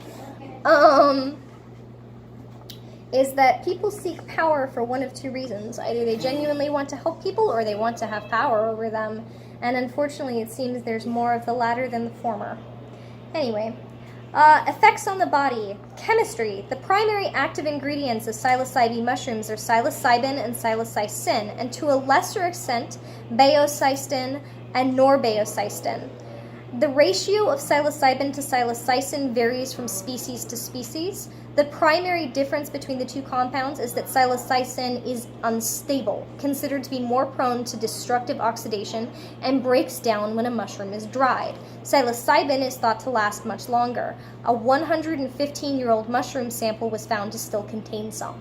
Is that people seek power for one of two reasons. Either they genuinely want to help people or they want to have power over them. And unfortunately, it seems there's more of the latter than the former. Anyway, effects on the body. Chemistry. The primary active ingredients of psilocybin mushrooms are psilocybin and psilocybin, and to a lesser extent, baeocystin and norbaeocystin. The ratio of psilocybin to psilocybin varies from species to species. The primary difference between the two compounds is that psilocybin is unstable, considered to be more prone to destructive oxidation, and breaks down when a mushroom is dried. Psilocybin is thought to last much longer. A 115-year-old mushroom sample was found to still contain some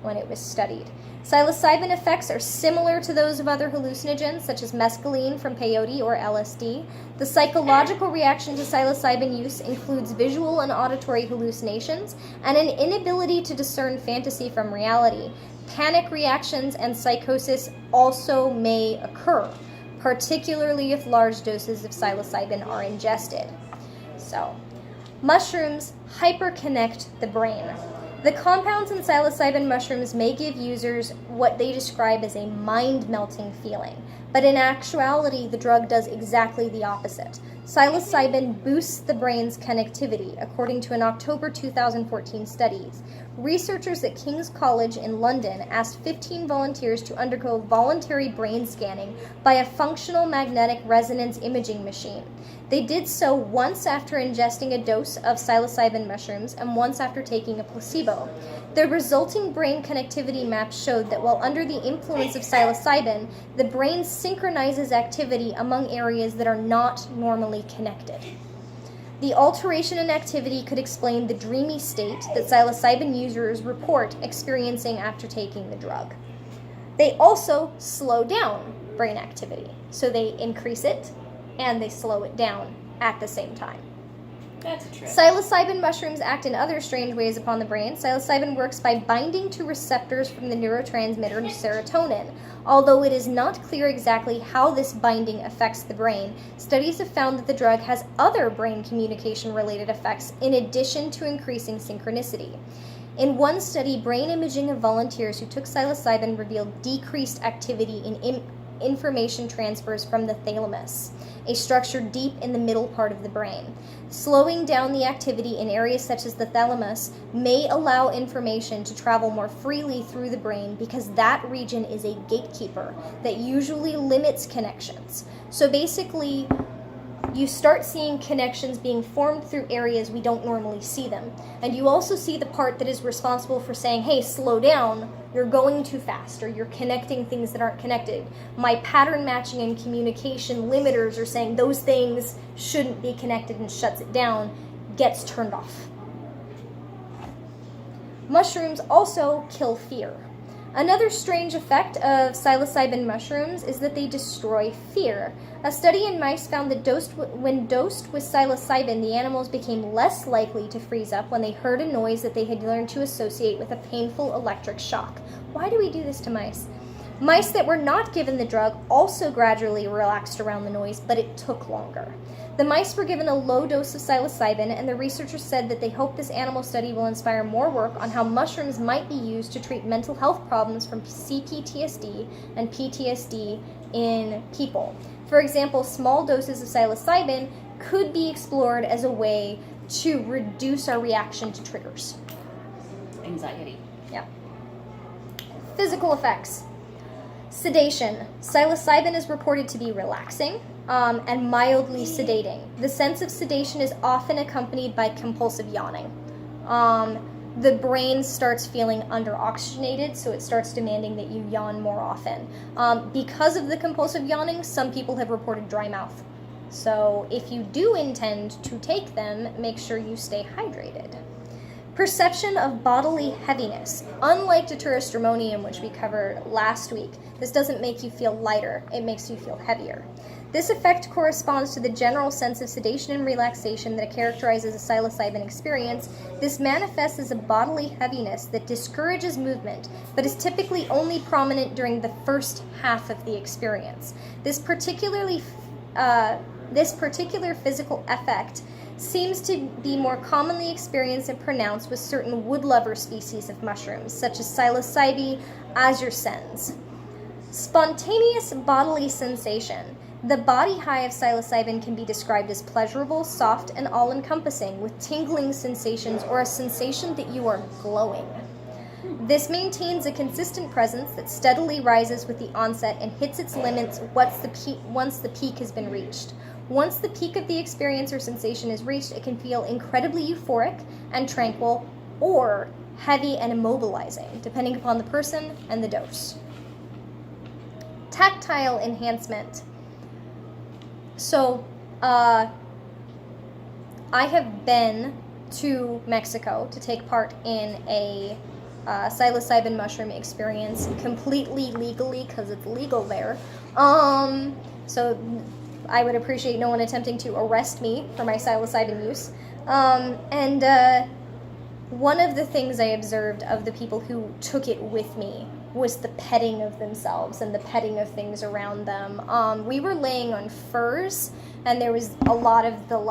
when it was studied. Psilocybin effects are similar to those of other hallucinogens, such as mescaline from peyote or LSD. The psychological reaction to psilocybin use includes visual and auditory hallucinations and an inability to discern fantasy from reality. Panic reactions and psychosis also may occur, particularly if large doses of psilocybin are ingested. So, mushrooms hyperconnect the brain. The compounds in psilocybin mushrooms may give users what they describe as a mind-melting feeling, but in actuality, the drug does exactly the opposite. Psilocybin boosts the brain's connectivity, according to an October 2014 study. Researchers at King's College in London asked 15 volunteers to undergo voluntary brain scanning by a functional magnetic resonance imaging machine. They did so once after ingesting a dose of psilocybin mushrooms and once after taking a placebo. The resulting brain connectivity map showed that while under the influence of psilocybin, the brain synchronizes activity among areas that are not normally connected. The alteration in activity could explain the dreamy state that psilocybin users report experiencing after taking the drug. They also slow down brain activity, so they increase it and they slow it down at the same time. That's a trip. Psilocybin mushrooms act in other strange ways upon the brain. Psilocybin works by binding to receptors from the neurotransmitter serotonin. Although it is not clear exactly how this binding affects the brain, studies have found that the drug has other brain communication-related effects in addition to increasing synchronicity. In one study, brain imaging of volunteers who took psilocybin revealed decreased activity in information transfers from the thalamus, a structure deep in the middle part of the brain. Slowing down the activity in areas such as the thalamus may allow information to travel more freely through the brain because that region is a gatekeeper that usually limits connections. So basically, you start seeing connections being formed through areas we don't normally see them. And you also see the part that is responsible for saying, hey, slow down, you're going too fast, or you're connecting things that aren't connected. My pattern matching and communication limiters are saying those things shouldn't be connected and shuts it down, gets turned off. Mushrooms also kill fear. Another strange effect of psilocybin mushrooms is that they destroy fear. A study in mice found that when dosed with psilocybin, the animals became less likely to freeze up when they heard a noise that they had learned to associate with a painful electric shock. Why do we do this to mice? Mice that were not given the drug also gradually relaxed around the noise, but it took longer. The mice were given a low dose of psilocybin, and the researchers said that they hope this animal study will inspire more work on how mushrooms might be used to treat mental health problems from CPTSD and PTSD in people. For example, small doses of psilocybin could be explored as a way to reduce our reaction to triggers. Anxiety. Yeah. Physical effects. Sedation. Psilocybin is reported to be relaxing and mildly sedating. The sense of sedation is often accompanied by compulsive yawning. The brain starts feeling under-oxygenated, so it starts demanding that you yawn more often. Because of the compulsive yawning, some people have reported dry mouth. So if you do intend to take them, make sure you stay hydrated. Perception of bodily heaviness. Unlike deuterostramonium, which we covered last week, this doesn't make you feel lighter, it makes you feel heavier. This effect corresponds to the general sense of sedation and relaxation that characterizes a psilocybin experience. This manifests as a bodily heaviness that discourages movement, but is typically only prominent during the first half of the experience. This particular physical effect seems to be more commonly experienced and pronounced with certain woodlover species of mushrooms, such as psilocybe azurescens. Spontaneous bodily sensation. The body high of psilocybin can be described as pleasurable, soft, and all-encompassing, with tingling sensations or a sensation that you are glowing. This maintains a consistent presence that steadily rises with the onset and hits its limits once the peak has been reached. Once the peak of the experience or sensation is reached, it can feel incredibly euphoric and tranquil, or heavy and immobilizing, depending upon the person and the dose. Tactile enhancement. So, I have been to Mexico to take part in a psilocybin mushroom experience completely legally, because it's legal there. So I would appreciate no one attempting to arrest me for my psilocybin use. One of the things I observed of the people who took it with me was the petting of themselves and the petting of things around them. We were laying on furs, and there was a lot of the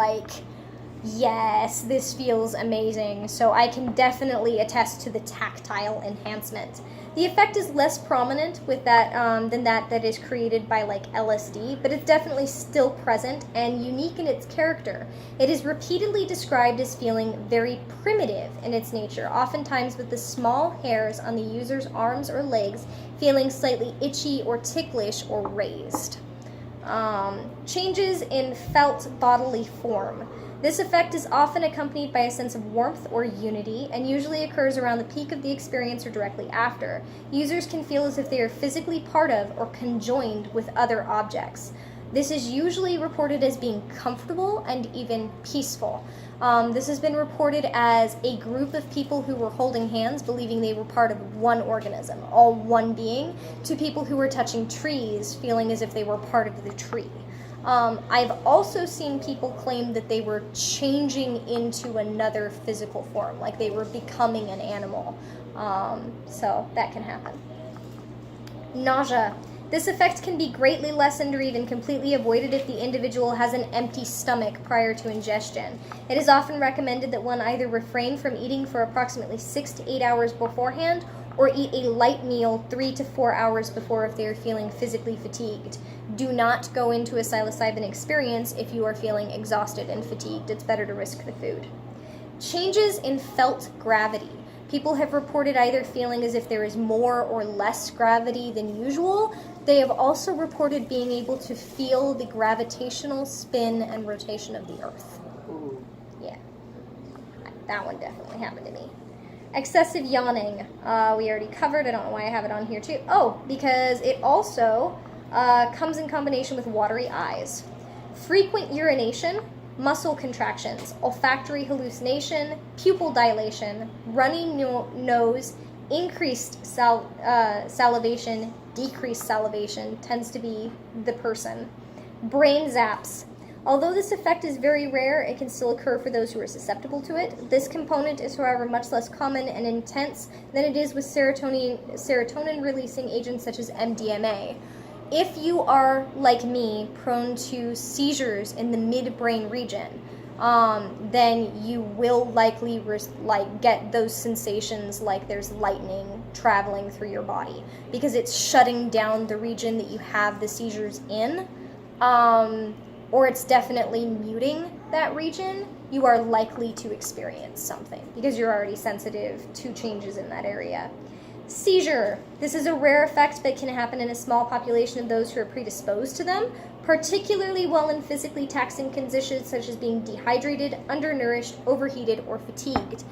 yes, this feels amazing. So I can definitely attest to the tactile enhancement. The effect is less prominent with that than that is created by LSD, but it's definitely still present and unique in its character. It is repeatedly described as feeling very primitive in its nature, oftentimes with the small hairs on the user's arms or legs feeling slightly itchy or ticklish or raised. Changes in felt bodily form. This effect is often accompanied by a sense of warmth or unity, and usually occurs around the peak of the experience or directly after. Users can feel as if they are physically part of or conjoined with other objects. This is usually reported as being comfortable and even peaceful. This has been reported as a group of people who were holding hands, believing they were part of one organism, all one being, to people who were touching trees, feeling as if they were part of the tree. I've also seen people claim that they were changing into another physical form, like they were becoming an animal. So that can happen. Nausea. This effect can be greatly lessened or even completely avoided if the individual has an empty stomach prior to ingestion. It is often recommended that one either refrain from eating for approximately 6 to 8 hours beforehand, or eat a light meal 3 to 4 hours before if they are feeling physically fatigued. Do not go into a psilocybin experience if you are feeling exhausted and fatigued. It's better to risk the food. Changes in felt gravity. People have reported either feeling as if there is more or less gravity than usual. They have also reported being able to feel the gravitational spin and rotation of the earth. Yeah, that one definitely happened to me. Excessive yawning, we already covered. I don't know why I have it on here too. Oh, because it also comes in combination with watery eyes. Frequent urination, muscle contractions, olfactory hallucination, pupil dilation, runny nose, increased salivation, decreased salivation tends to be the person. Brain zaps. Although this effect is very rare, it can still occur for those who are susceptible to it. This component is, however, much less common and intense than it is with serotonin-releasing agents such as MDMA. If you are, like me, prone to seizures in the midbrain region, then you will likely get those sensations like there's lightning traveling through your body, because it's shutting down the region that you have the seizures in. Or it's definitely muting that region. You are likely to experience something because you're already sensitive to changes in that area. Seizure. This is a rare effect that can happen in a small population of those who are predisposed to them, particularly while in physically taxing conditions such as being dehydrated, undernourished, overheated, or fatigued.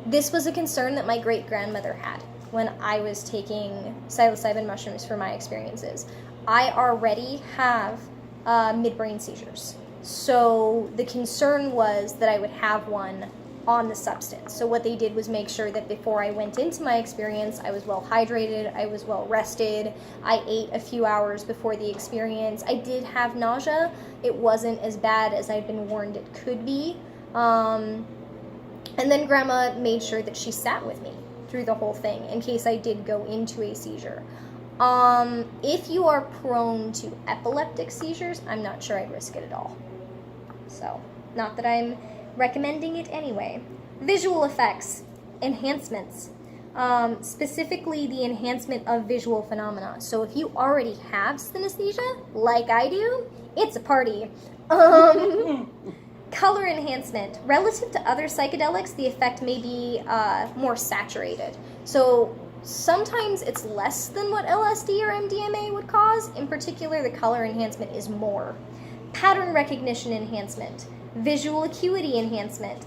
This was a concern that my great-grandmother had when I was taking psilocybin mushrooms for my experiences. I already have midbrain seizures. So the concern was that I would have one on the substance. So what they did was make sure that before I went into my experience, I was well hydrated, I was well rested, I ate a few hours before the experience. I did have nausea. It wasn't as bad as I'd been warned it could be. And then Grandma made sure that she sat with me through the whole thing in case I did go into a seizure. If you are prone to epileptic seizures, I'm not sure I'd risk it at all. So, not that I'm recommending it anyway. Visual effects, enhancements, specifically the enhancement of visual phenomena. So if you already have synesthesia, like I do, it's a party. Color enhancement. Relative to other psychedelics, the effect may be more saturated. So sometimes it's less than what LSD or MDMA would cause. In particular, the color enhancement is more. Pattern recognition enhancement. Visual acuity enhancement.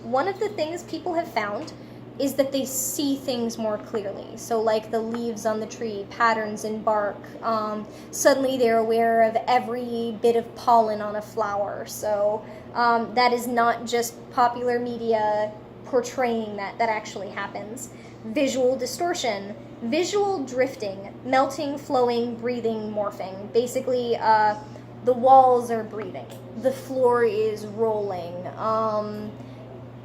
One of the things people have found is that they see things more clearly. So like the leaves on the tree, patterns in bark. Suddenly they're aware of every bit of pollen on a flower. So that is not just popular media portraying that actually happens. Visual distortion, visual drifting, melting, flowing, breathing, morphing. Basically, the walls are breathing. The floor is rolling.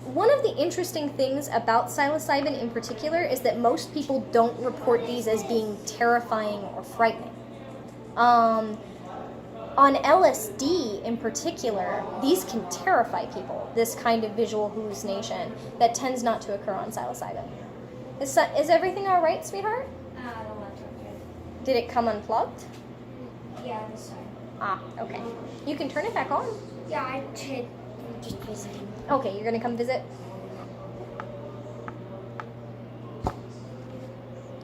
One of the interesting things about psilocybin in particular is that most people don't report these as being terrifying or frightening. On LSD in particular, these can terrify people, this kind of visual hallucination that tends not to occur on psilocybin. Is everything all right, sweetheart? The laptop, yeah. Did it come unplugged? Yeah, this time. Ah, okay. You can turn it back on. Yeah, I did. Just visiting. Okay, you're gonna come visit?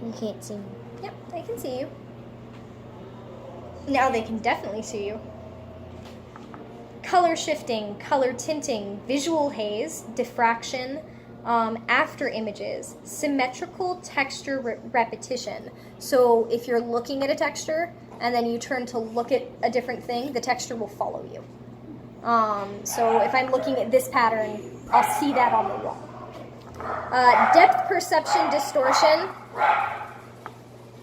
You can't see me. Yep, I can see you. Now they can definitely see you. Color shifting, color tinting, visual haze, diffraction, after images, symmetrical texture repetition. So if you're looking at a texture and then you turn to look at a different thing, the texture will follow you. So if I'm looking at this pattern, I'll see that on the wall. Depth perception distortion.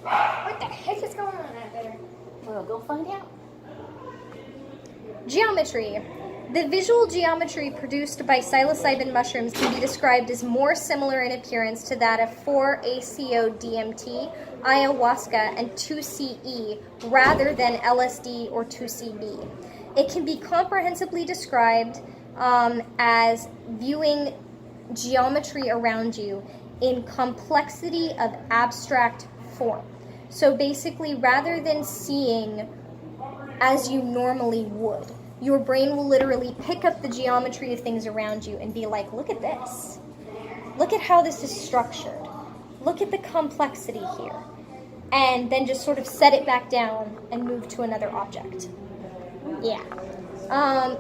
What the heck is going on out there? Well, go find out. Geometry. The visual geometry produced by psilocybin mushrooms can be described as more similar in appearance to that of 4-ACO-DMT, ayahuasca, and 2CE rather than LSD or 2CB. It can be comprehensively described as viewing geometry around you in complexity of abstract form. So basically, rather than seeing as you normally would, your brain will literally pick up the geometry of things around you and be like, look at this. Look at how this is structured. Look at the complexity here. And then just sort of set it back down and move to another object. Yeah.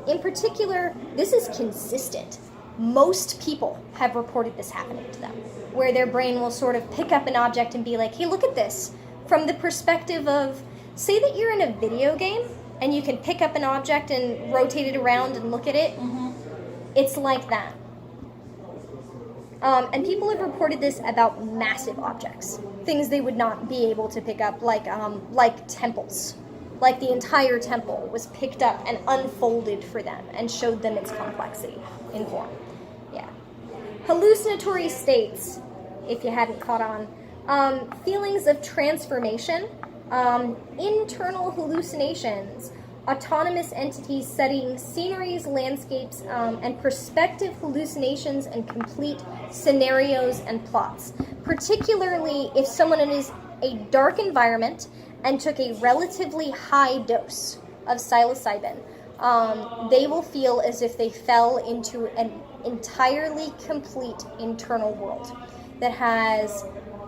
In particular, this is consistent. Most people have reported this happening to them, where their brain will sort of pick up an object and be like, hey, look at this. From the perspective of, say that you're in a video game, and you can pick up an object and rotate it around and look at it. Mm-hmm. It's like that. And people have reported this about massive objects, things they would not be able to pick up, like temples. Like the entire temple was picked up and unfolded for them and showed them its complexity in form. Yeah. Hallucinatory states, if you hadn't caught on. Feelings of transformation. Internal hallucinations, autonomous entities setting sceneries, landscapes, and perspective hallucinations and complete scenarios and plots. Particularly if someone is a dark environment and took a relatively high dose of psilocybin, they will feel as if they fell into an entirely complete internal world that has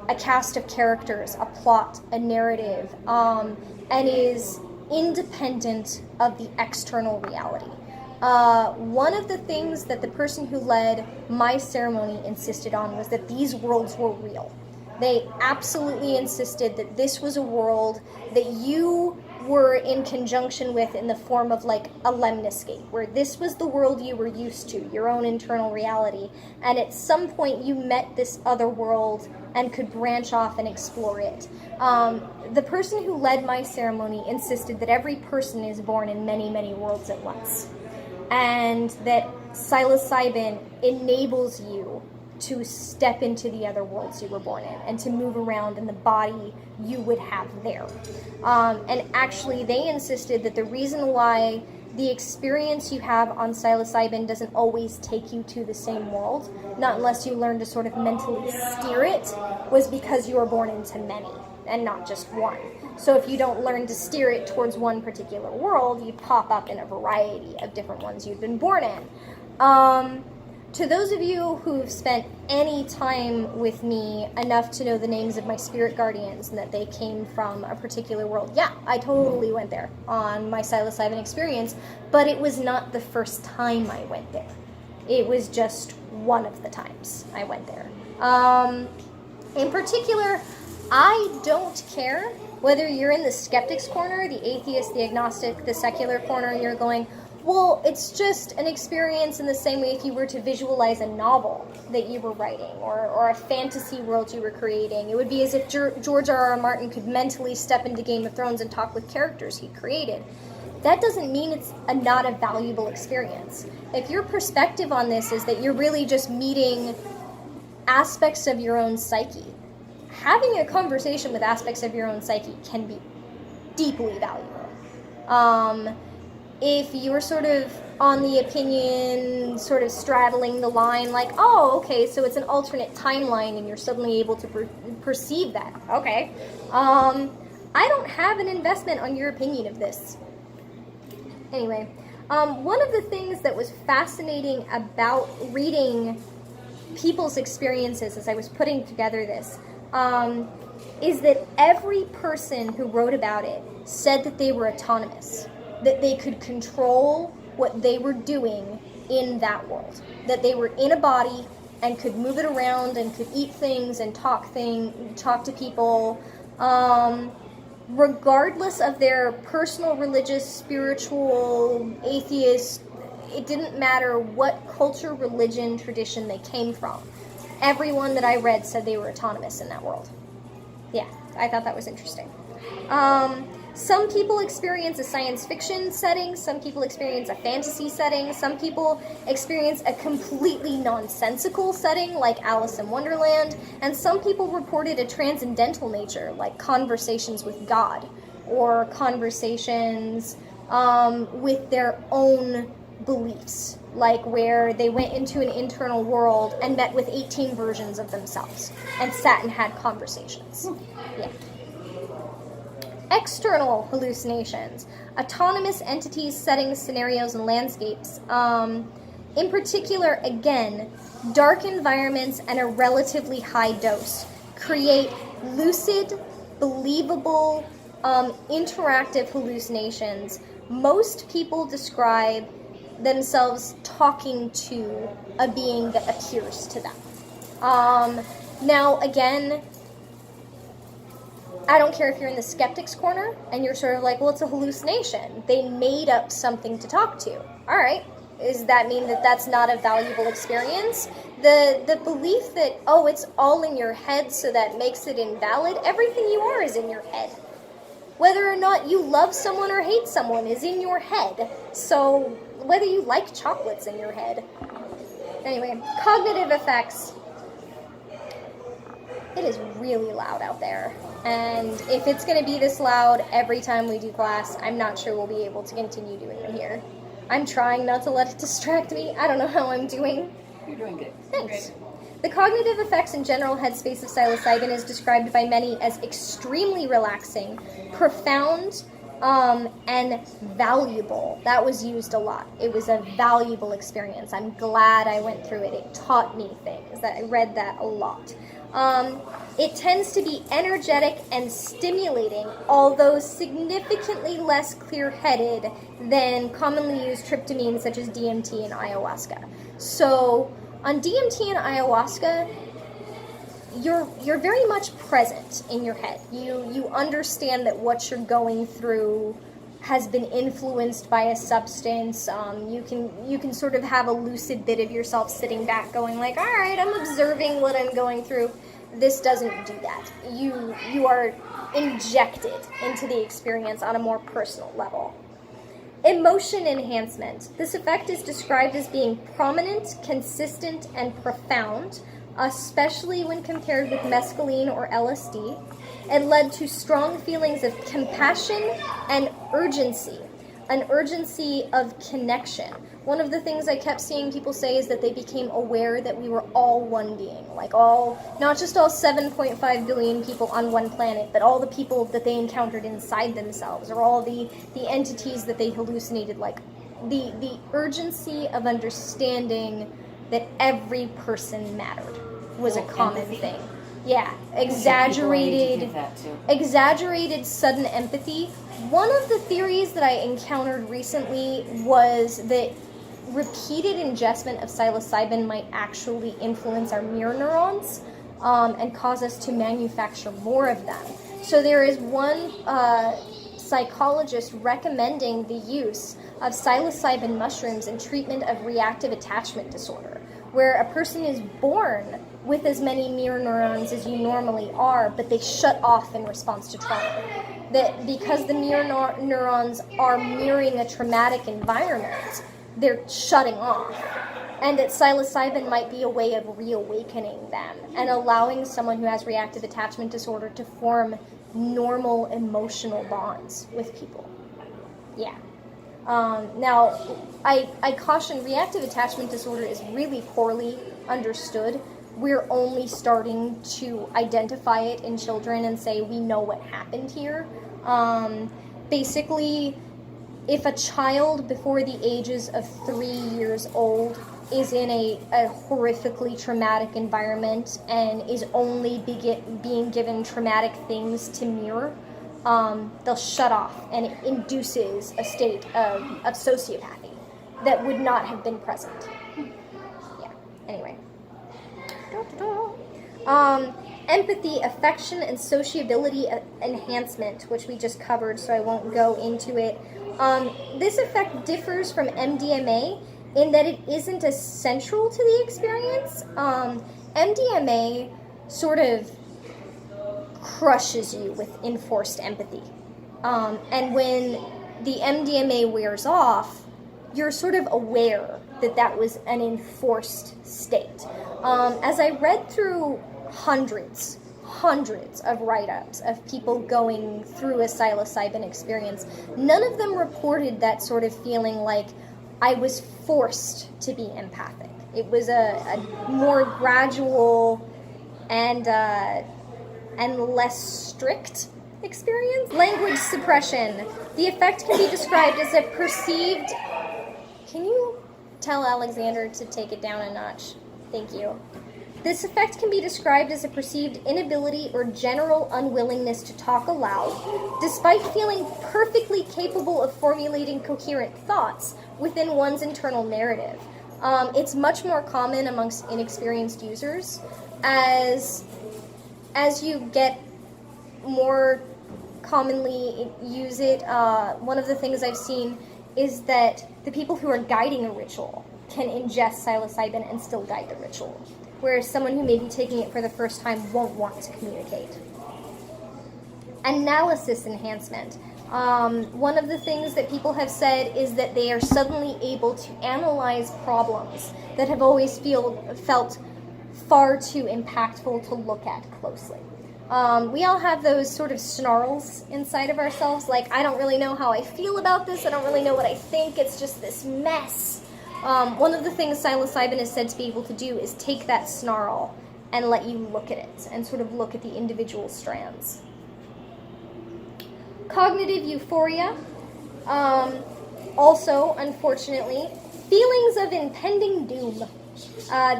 a cast of characters, a plot, a narrative, and is independent of the external reality. One of the things that the person who led my ceremony insisted on was that these worlds were real. They absolutely insisted that this was a world that you were in conjunction with in the form of like a lemniscate, where this was the world you were used to, your own internal reality, and at some point you met this other world and could branch off and explore it. The person who led my ceremony insisted that every person is born in many, many worlds at once, and that psilocybin enables you to step into the other worlds you were born in and to move around in the body you would have there. And actually, they insisted that the reason why the experience you have on psilocybin doesn't always take you to the same world, not unless you learn to sort of mentally steer it, was because you were born into many and not just one. So if you don't learn to steer it towards one particular world, you pop up in a variety of different ones you've been born in. To those of you who've spent any time with me enough to know the names of my spirit guardians and that they came from a particular world, yeah, I totally went there on my psilocybin experience, but it was not the first time I went there. It was just one of the times I went there. In particular, I don't care whether you're in the skeptic's corner, the atheist, the agnostic, the secular corner, and you're going, well, it's just an experience in the same way if you were to visualize a novel that you were writing or a fantasy world you were creating. It would be as if George R.R. Martin could mentally step into Game of Thrones and talk with characters he created. That doesn't mean it's not a valuable experience. If your perspective on this is that you're really just meeting aspects of your own psyche, having a conversation with aspects of your own psyche can be deeply valuable. If you're sort of on the opinion, sort of straddling the line, like, oh, okay, so it's an alternate timeline and you're suddenly able to perceive that. Okay. I don't have an investment on your opinion of this. Anyway, one of the things that was fascinating about reading people's experiences as I was putting together this is that every person who wrote about it said that they were autonomous, that they could control what they were doing in that world, that they were in a body and could move it around and could eat things and talk to people, regardless of their personal, religious, spiritual, atheist. It didn't matter what culture, religion, tradition they came from. Everyone that I read said they were autonomous in that world. Yeah, I thought that was interesting. Some people experience a science fiction setting, some people experience a fantasy setting, some people experience a completely nonsensical setting like Alice in Wonderland, and some people reported a transcendental nature like conversations with God or conversations with their own beliefs, like where they went into an internal world and met with 18 versions of themselves and sat and had conversations. Yeah. External hallucinations, autonomous entities, settings, scenarios, and landscapes. In particular, again, dark environments and a relatively high dose create lucid, believable, interactive hallucinations. Most people describe themselves talking to a being that appears to them. Now, again, I don't care if you're in the skeptic's corner and you're sort of like, well, it's a hallucination. They made up something to talk to. All right. Does that mean that that's not a valuable experience? The belief that, oh, it's all in your head, so that makes it invalid. Everything you are is in your head. Whether or not you love someone or hate someone is in your head. So whether you like chocolate's in your head. Anyway, cognitive effects. It is really loud out there. And if it's going to be this loud every time we do class, I'm not sure we'll be able to continue doing them here. I'm trying not to let it distract me. I don't know how I'm doing. You're doing good. Thanks. The cognitive effects and general headspace of psilocybin is described by many as extremely relaxing, profound, and valuable. That was used a lot. It was a valuable experience. I'm glad I went through it. It taught me things. I read that a lot. It tends to be energetic and stimulating, although significantly less clear-headed than commonly used tryptamines such as DMT and ayahuasca. So, on DMT and ayahuasca, you're very much present in your head. You understand that what you're going through has been influenced by a substance. You can sort of have a lucid bit of yourself sitting back going like, all right, I'm observing what I'm going through. This doesn't do that. You are injected into the experience on a more personal level. Emotion enhancement. This effect is described as being prominent, consistent, and profound, especially when compared with mescaline or LSD. It led to strong feelings of compassion and urgency, an urgency of connection. One of the things I kept seeing people say is that they became aware that we were all one being, like not just all 7.5 billion people on one planet, but all the people that they encountered inside themselves, or all the entities that they hallucinated, like the urgency of understanding that every person mattered was a common thing. Yeah, exaggerated sudden empathy. One of the theories that I encountered recently was that repeated ingestment of psilocybin might actually influence our mirror neurons and cause us to manufacture more of them. So there is one psychologist recommending the use of psilocybin mushrooms in treatment of reactive attachment disorder, where a person is born with as many mirror neurons as you normally are, but they shut off in response to trauma. That because the mirror neurons are mirroring a traumatic environment, they're shutting off. And that psilocybin might be a way of reawakening them and allowing someone who has reactive attachment disorder to form normal emotional bonds with people. Yeah. Now, I caution reactive attachment disorder is really poorly understood. We're only starting to identify it in children and say we know what happened here. Basically, if a child before the ages of 3 years old is in a horrifically traumatic environment and is only being given traumatic things to mirror, they'll shut off, and it induces a state of sociopathy that would not have been present. Yeah, anyway. Empathy, affection, and sociability enhancement, which we just covered, so I won't go into it. This effect differs from MDMA in that it isn't as central to the experience. MDMA sort of crushes you with enforced empathy. And when the MDMA wears off, you're sort of aware that was an enforced state. As I read through hundreds of write-ups of people going through a psilocybin experience, none of them reported that sort of feeling like I was forced to be empathic. It was a more gradual and less strict experience. Language suppression. The effect can be described as a perceived... Can you tell Alexander to take it down a notch? Thank you. This effect can be described as a perceived inability or general unwillingness to talk aloud, despite feeling perfectly capable of formulating coherent thoughts within one's internal narrative. It's much more common amongst inexperienced users. As you get more commonly use it, one of the things I've seen is that the people who are guiding a ritual can ingest psilocybin and still guide the ritual, whereas someone who may be taking it for the first time won't want to communicate. Analysis enhancement. One of the things that people have said is that they are suddenly able to analyze problems that have always felt far too impactful to look at closely. We all have those sort of snarls inside of ourselves, like, I don't really know how I feel about this, I don't really know what I think, it's just this mess. One of the things psilocybin is said to be able to do is take that snarl and let you look at it and sort of look at the individual strands. Cognitive euphoria. Also, unfortunately, feelings of impending doom.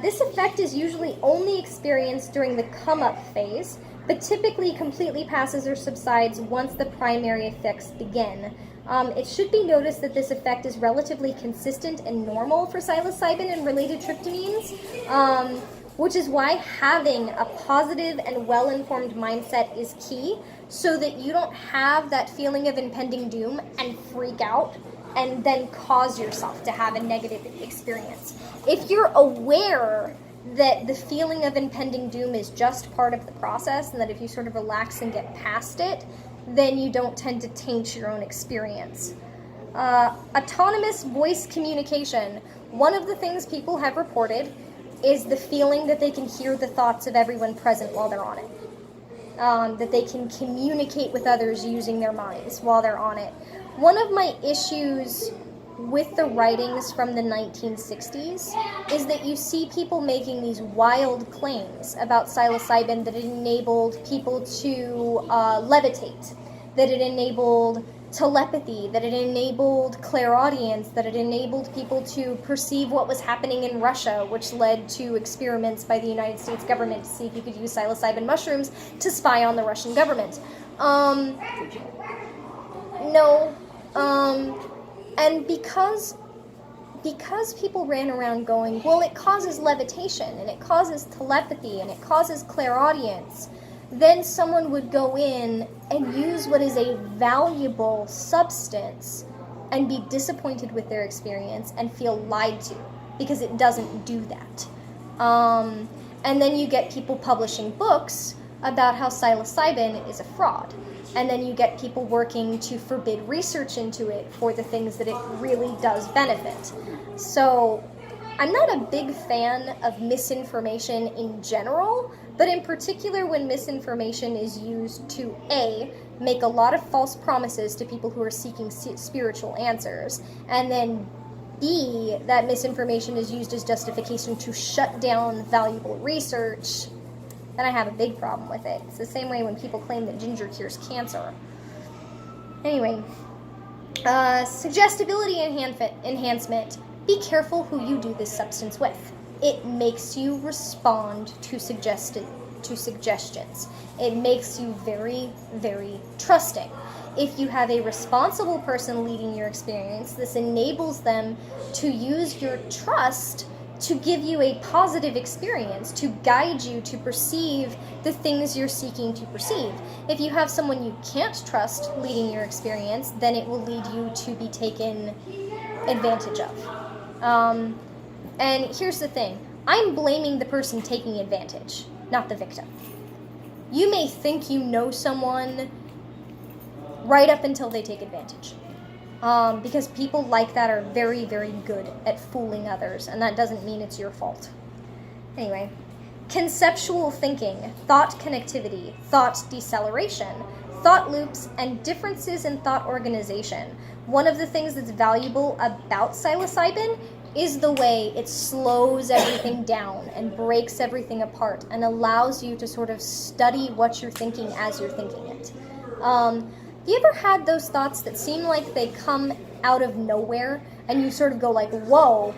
This effect is usually only experienced during the come-up phase, but typically completely passes or subsides once the primary effects begin. It should be noticed that this effect is relatively consistent and normal for psilocybin and related tryptamines. which is why having a positive and well-informed mindset is key, so that you don't have that feeling of impending doom and freak out and then cause yourself to have a negative experience. If you're aware that the feeling of impending doom is just part of the process, and that if you sort of relax and get past it, then you don't tend to taint your own experience. Autonomous voice communication. One of the things people have reported is the feeling that they can hear the thoughts of everyone present while they're on it. That they can communicate with others using their minds while they're on it. One of my issues with the writings from the 1960s is that you see people making these wild claims about psilocybin, that it enabled people to levitate, that it enabled telepathy, that it enabled clairaudience, that it enabled people to perceive what was happening in Russia, which led to experiments by the United States government to see if you could use psilocybin mushrooms to spy on the Russian government. No. And because people ran around going, well, it causes levitation, and it causes telepathy, and it causes clairaudience, then someone would go in and use what is a valuable substance and be disappointed with their experience and feel lied to, because it doesn't do that. And then you get people publishing books about how psilocybin is a fraud. And then you get people working to forbid research into it for the things that it really does benefit. So I'm not a big fan of misinformation in general, but in particular when misinformation is used to A, make a lot of false promises to people who are seeking spiritual answers, and then B, that misinformation is used as justification to shut down valuable research, then I have a big problem with it. It's the same way when people claim that ginger cures cancer. Anyway, suggestibility enhancement. Be careful who you do this substance with. It makes you respond to suggestions. It makes you very, very trusting. If you have a responsible person leading your experience, this enables them to use your trust to give you a positive experience, to guide you to perceive the things you're seeking to perceive. If you have someone you can't trust leading your experience, then it will lead you to be taken advantage of. And here's the thing. I'm blaming the person taking advantage, not the victim. You may think you know someone right up until they take advantage. Because people like that are very, very good at fooling others, and that doesn't mean it's your fault. Anyway, conceptual thinking, thought connectivity, thought deceleration, thought loops, and differences in thought organization. One of the things that's valuable about psilocybin is the way it slows everything down and breaks everything apart and allows you to sort of study what you're thinking as you're thinking it. You ever had those thoughts that seem like they come out of nowhere and you sort of go like, whoa,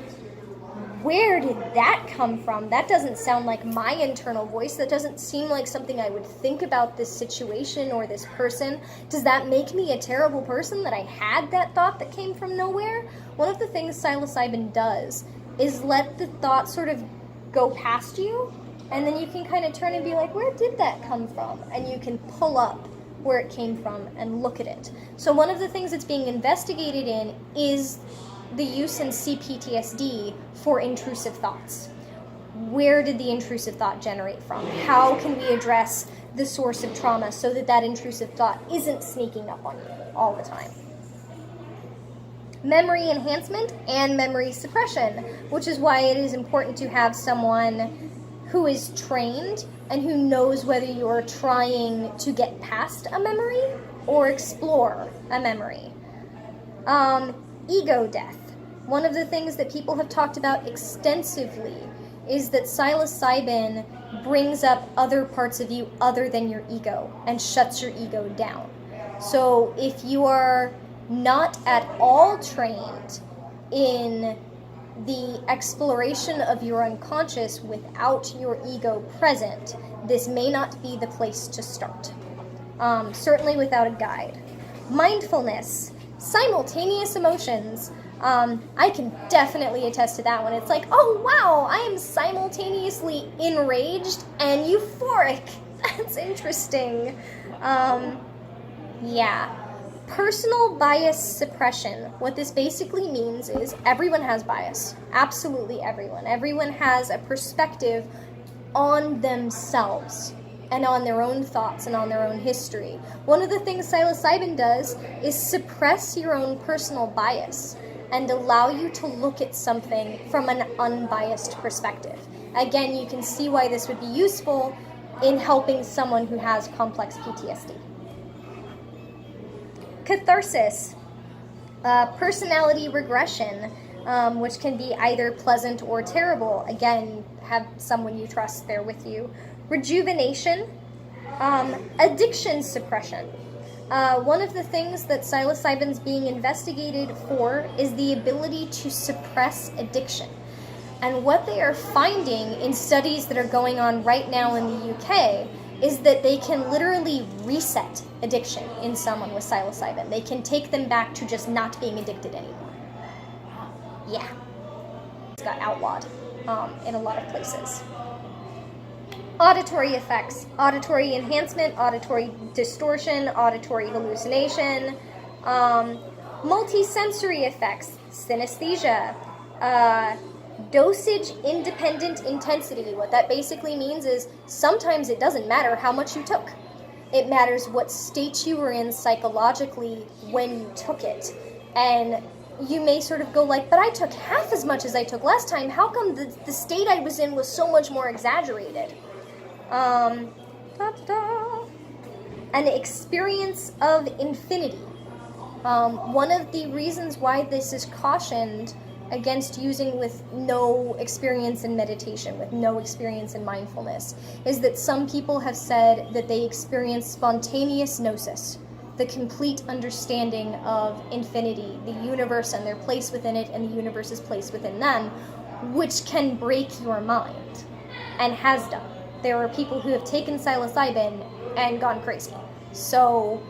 where did that come from? That doesn't sound like my internal voice. That doesn't seem like something I would think about this situation or this person. Does that make me a terrible person that I had that thought that came from nowhere? One of the things psilocybin does is let the thought sort of go past you, and then you can kind of turn and be like, where did that come from? And you can pull up where it came from and look at it. So one of the things that's being investigated in is the use in CPTSD for intrusive thoughts. Where did the intrusive thought generate from? How can we address the source of trauma so that that intrusive thought isn't sneaking up on you all the time? Memory enhancement and memory suppression, which is why it is important to have someone who is trained and who knows whether you're trying to get past a memory or explore a memory. Ego death. One of the things that people have talked about extensively is that psilocybin brings up other parts of you other than your ego and shuts your ego down. So if you are not at all trained in the exploration of your unconscious without your ego present, this may not be the place to start. Certainly without a guide. Mindfulness, simultaneous emotions. I can definitely attest to that one. It's like, oh wow, I am simultaneously enraged and euphoric. That's interesting. Yeah. Personal bias suppression. What this basically means is everyone has bias. Absolutely everyone. Everyone has a perspective on themselves and on their own thoughts and on their own history. One of the things psilocybin does is suppress your own personal bias and allow you to look at something from an unbiased perspective. Again, you can see why this would be useful in helping someone who has complex PTSD. Catharsis, personality regression, which can be either pleasant or terrible. Again, have someone you trust there with you. Rejuvenation, addiction suppression. One of the things that psilocybin's being investigated for is the ability to suppress addiction. And what they are finding in studies that are going on right now in the UK is that they can literally reset addiction in someone with psilocybin. They can take them back to just not being addicted anymore. Yeah. It's got outlawed in a lot of places. Auditory effects. Auditory enhancement, auditory distortion, auditory hallucination, multisensory effects, synesthesia, dosage independent intensity. What that basically means is sometimes it doesn't matter how much you took. It matters what state you were in psychologically when you took it. And you may sort of go like, but I took half as much as I took last time. How come the state I was in was so much more exaggerated? An experience of infinity. One of the reasons why this is cautioned against using with no experience in meditation, with no experience in mindfulness, is that some people have said that they experience spontaneous gnosis, the complete understanding of infinity, the universe and their place within it, and the universe's place within them, which can break your mind, and has done. There are people who have taken psilocybin and gone crazy. So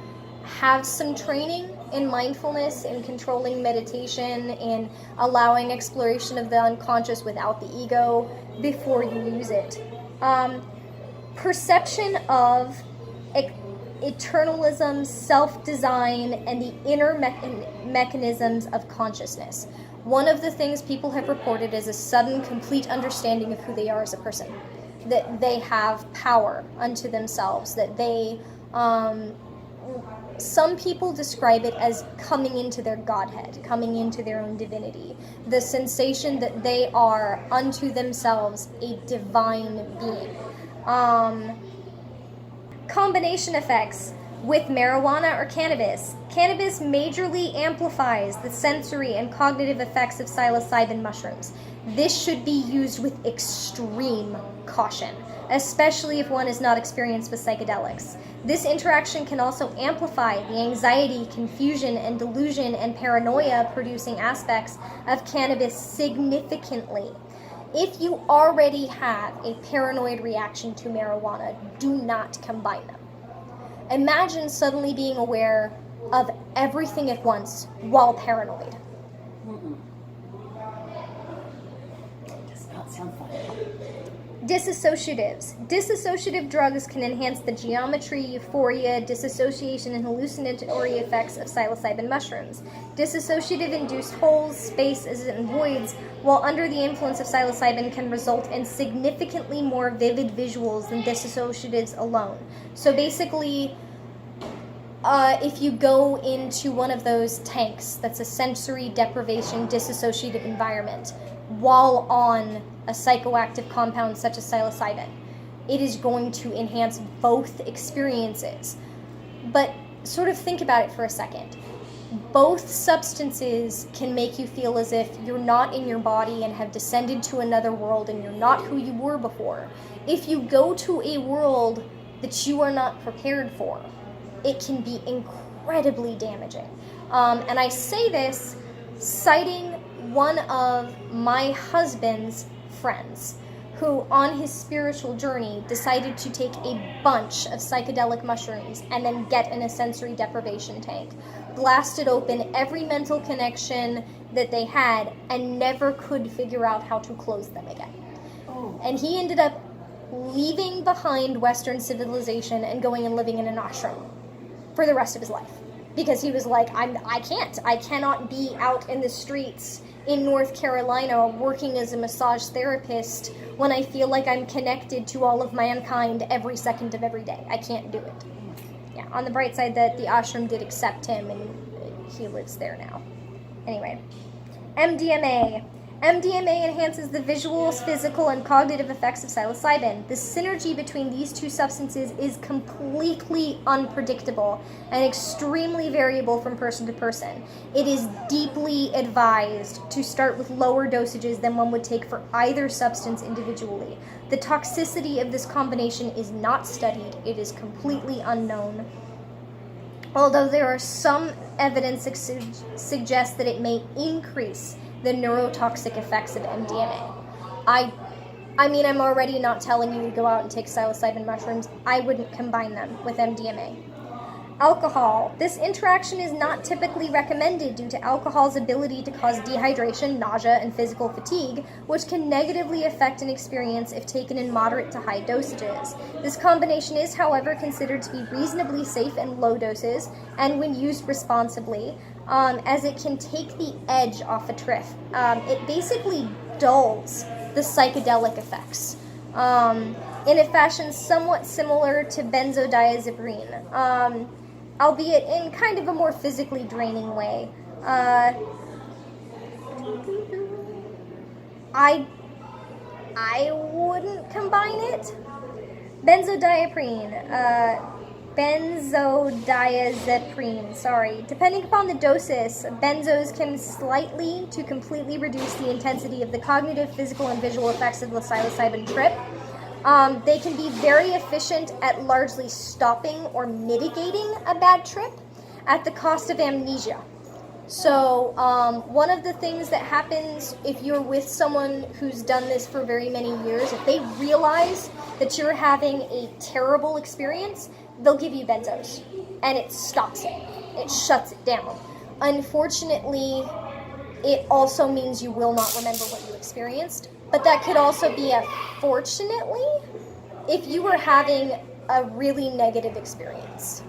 have some training in mindfulness, in controlling meditation, in allowing exploration of the unconscious without the ego before you use it. Perception of eternalism, self-design, and the inner mechanisms of consciousness. One of the things people have reported is a sudden, complete understanding of who they are as a person. That they have power unto themselves, that they, some people describe it as coming into their godhead, coming into their own divinity. The sensation that they are unto themselves a divine being. Combination effects with marijuana or cannabis. Cannabis majorly amplifies the sensory and cognitive effects of psilocybin mushrooms. This should be used with extreme caution, especially if one is not experienced with psychedelics. This interaction can also amplify the anxiety, confusion, and delusion and paranoia producing aspects of cannabis significantly. If you already have a paranoid reaction to marijuana, do not combine them. Imagine suddenly being aware of everything at once while paranoid. Does not sound fun. Dissociatives. Dissociative drugs can enhance the geometry, euphoria, dissociation, and hallucinatory effects of psilocybin mushrooms. Dissociative-induced holes, spaces, and voids, while under the influence of psilocybin, can result in significantly more vivid visuals than dissociatives alone. So basically, if you go into one of those tanks that's a sensory deprivation dissociative environment while on a psychoactive compound such as psilocybin, it is going to enhance both experiences. But sort of think about it for a second. Both substances can make you feel as if you're not in your body and have descended to another world and you're not who you were before. If you go to a world that you are not prepared for, it can be incredibly damaging. And I say this citing one of my husband's friends who, on his spiritual journey, decided to take a bunch of psychedelic mushrooms and then get in a sensory deprivation tank. Blasted open every mental connection, that they had and never could figure out how to close them again. Oh. And he ended up leaving behind Western civilization and going and living in an ashram for the rest of his life. Because he was like, I cannot be out in the streets in North Carolina working as a massage therapist when I feel like I'm connected to all of mankind every second of every day. I can't do it. Yeah, on the bright side that the ashram did accept him and he lives there now. Anyway, MDMA. MDMA enhances the visual, physical, and cognitive effects of psilocybin. The synergy between these two substances is completely unpredictable and extremely variable from person to person. It is deeply advised to start with lower dosages than one would take for either substance individually. The toxicity of this combination is not studied. It is completely unknown. Although there are some evidence that suggests that it may increase the neurotoxic effects of MDMA. I mean, I'm already not telling you to go out and take psilocybin mushrooms. I wouldn't combine them with MDMA. Alcohol. This interaction is not typically recommended due to alcohol's ability to cause dehydration, nausea, and physical fatigue, which can negatively affect an experience if taken in moderate to high dosages. This combination is, however, considered to be reasonably safe in low doses and when used responsibly, as it can take the edge off a trip. It basically dulls the psychedelic effects in a fashion somewhat similar to benzodiazepine, albeit in kind of a more physically draining way. I wouldn't combine it. Benzodiazepine, depending upon the doses, benzos can slightly to completely reduce the intensity of the cognitive, physical, and visual effects of the psilocybin trip. They can be very efficient at largely stopping or mitigating a bad trip at the cost of amnesia. So one of the things that happens if you're with someone who's done this for very many years, if they realize that you're having a terrible experience, they'll give you benzos, and it stops it. It shuts it down. Unfortunately, it also means you will not remember what you experienced, but that could also be a fortunately if you were having a really negative experience.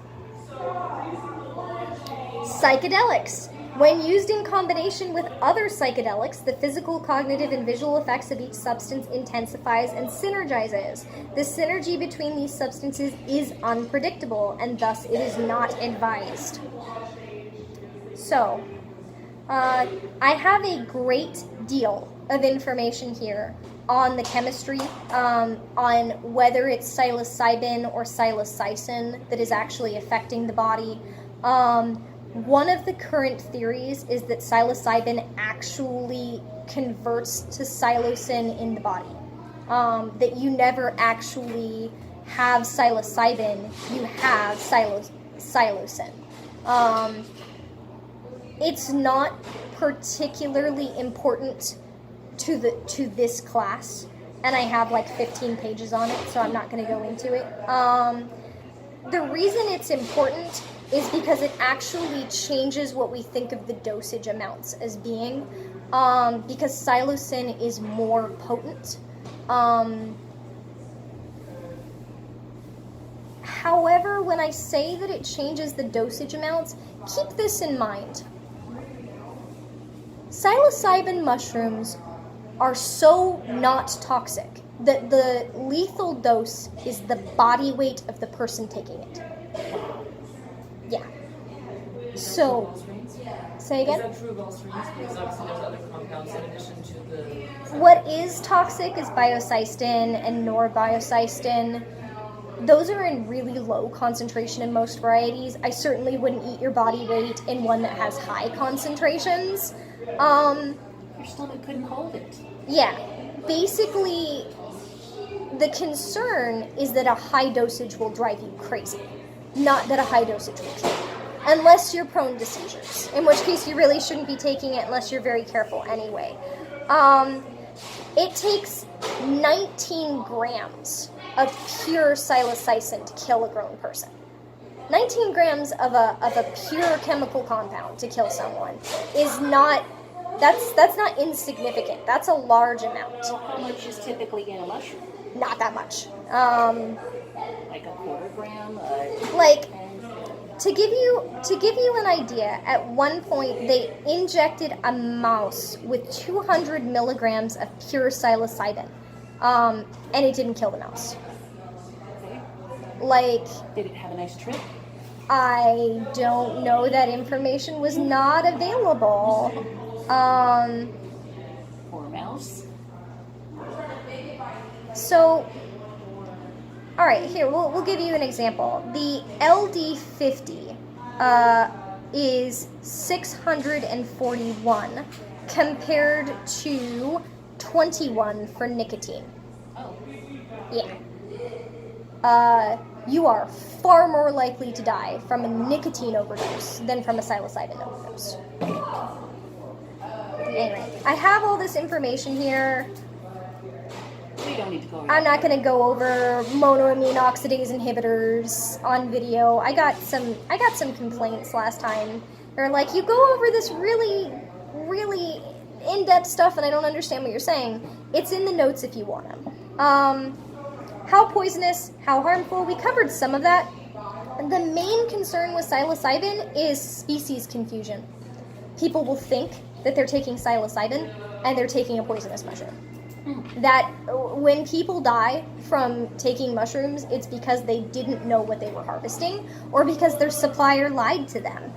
Psychedelics. When used in combination with other psychedelics, the physical, cognitive, and visual effects of each substance intensifies and synergizes. The synergy between these substances is unpredictable, and thus it is not advised. So, I have a great deal of information here on the chemistry, on whether it's psilocybin or psilocybin that is actually affecting the body. One of the current theories is that psilocybin actually converts to psilocin in the body. That you never actually have psilocybin, you have psilocin. It's not particularly important to this class, and I have like 15 pages on it, so I'm not going to go into it. The reason it's important is because it actually changes what we think of the dosage amounts as being, because psilocin is more potent. However, when I say that it changes the dosage amounts, keep this in mind. Psilocybin mushrooms are so not toxic that the lethal dose is the body weight of the person taking it. Yeah. So, say again? Is that true of all strains? Because obviously there's other compounds in addition to the... What is toxic is biocystin and norbiocystin. Those are in really low concentration in most varieties. I certainly wouldn't eat your body weight in one that has high concentrations. Your stomach couldn't hold it. Yeah. Basically, the concern is that a high dosage will drive you crazy. Not that a high dosage will kill you. Unless you're prone to seizures. In which case you really shouldn't be taking it unless you're very careful anyway. It takes 19 grams of pure psilocybin to kill a grown person. 19 grams of a pure chemical compound to kill someone is not That's not insignificant. That's a large amount. So how much is typically in a mushroom? Not that much. Like a quarter gram? Like, to give you an idea, at one point they injected a mouse with 200 milligrams of pure psilocybin, and it didn't kill the mouse. Okay. Like, Did it have a nice trip? I don't know. That information was not available. Poor mouse. So, all right, here, we'll give you an example. The LD50 is 641 compared to 21 for nicotine. Oh. Yeah. You are far more likely to die from a nicotine overdose than from a psilocybin overdose. Anyway, I have all this information here. We don't need to go over I'm that. not going to go over monoamine oxidase inhibitors on video. I got some complaints last time. They're like, you go over this really, really in-depth stuff and I don't understand what you're saying. It's in the notes if you want them. How poisonous, how harmful, we covered some of that. The main concern with psilocybin is species confusion. People will think that they're taking psilocybin and they're taking a poisonous mushroom. That when people die from taking mushrooms, it's because they didn't know what they were harvesting or because their supplier lied to them.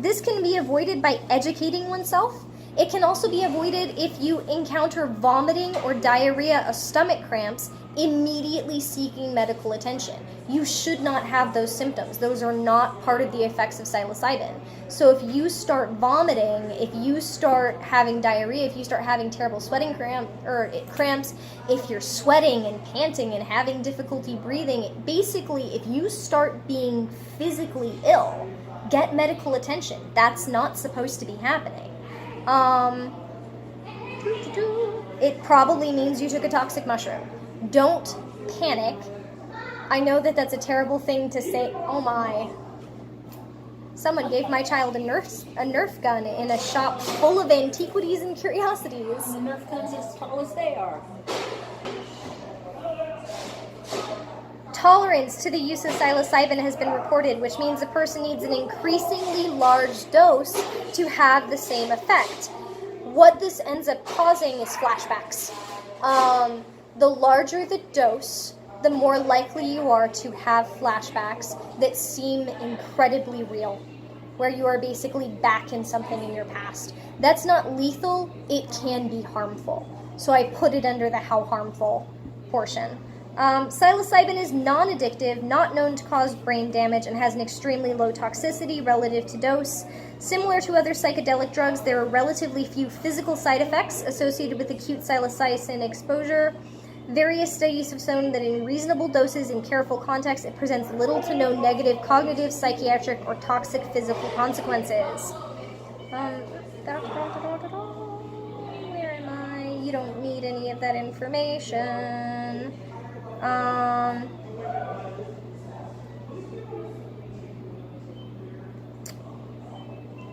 This can be avoided by educating oneself. It can also be avoided if you encounter vomiting or diarrhea or stomach cramps, immediately seeking medical attention. You should not have those symptoms. Those are not part of the effects of psilocybin. So if you start vomiting, if you start having diarrhea, if you start having terrible sweating cramps, if you're sweating and panting and having difficulty breathing, basically if you start being physically ill, get medical attention. That's not supposed to be happening. It probably means you took a toxic mushroom. Don't panic. I know that that's a terrible thing to say. Oh my. Someone gave my child a Nerf gun in a shop full of antiquities and curiosities. The Nerf guns as tall as they are. Tolerance to the use of psilocybin has been reported, which means a person needs an increasingly large dose to have the same effect. What this ends up causing is flashbacks. The larger the dose, the more likely you are to have flashbacks that seem incredibly real, where you are basically back in something in your past. That's not lethal, it can be harmful. So I put it under the how harmful portion. Psilocybin is non-addictive, not known to cause brain damage, and has an extremely low toxicity relative to dose. Similar to other psychedelic drugs, there are relatively few physical side effects associated with acute psilocybin exposure. Various studies have shown that in reasonable doses in careful context, it presents little to no negative cognitive, psychiatric, or toxic physical consequences. Where am I? You don't need any of that information.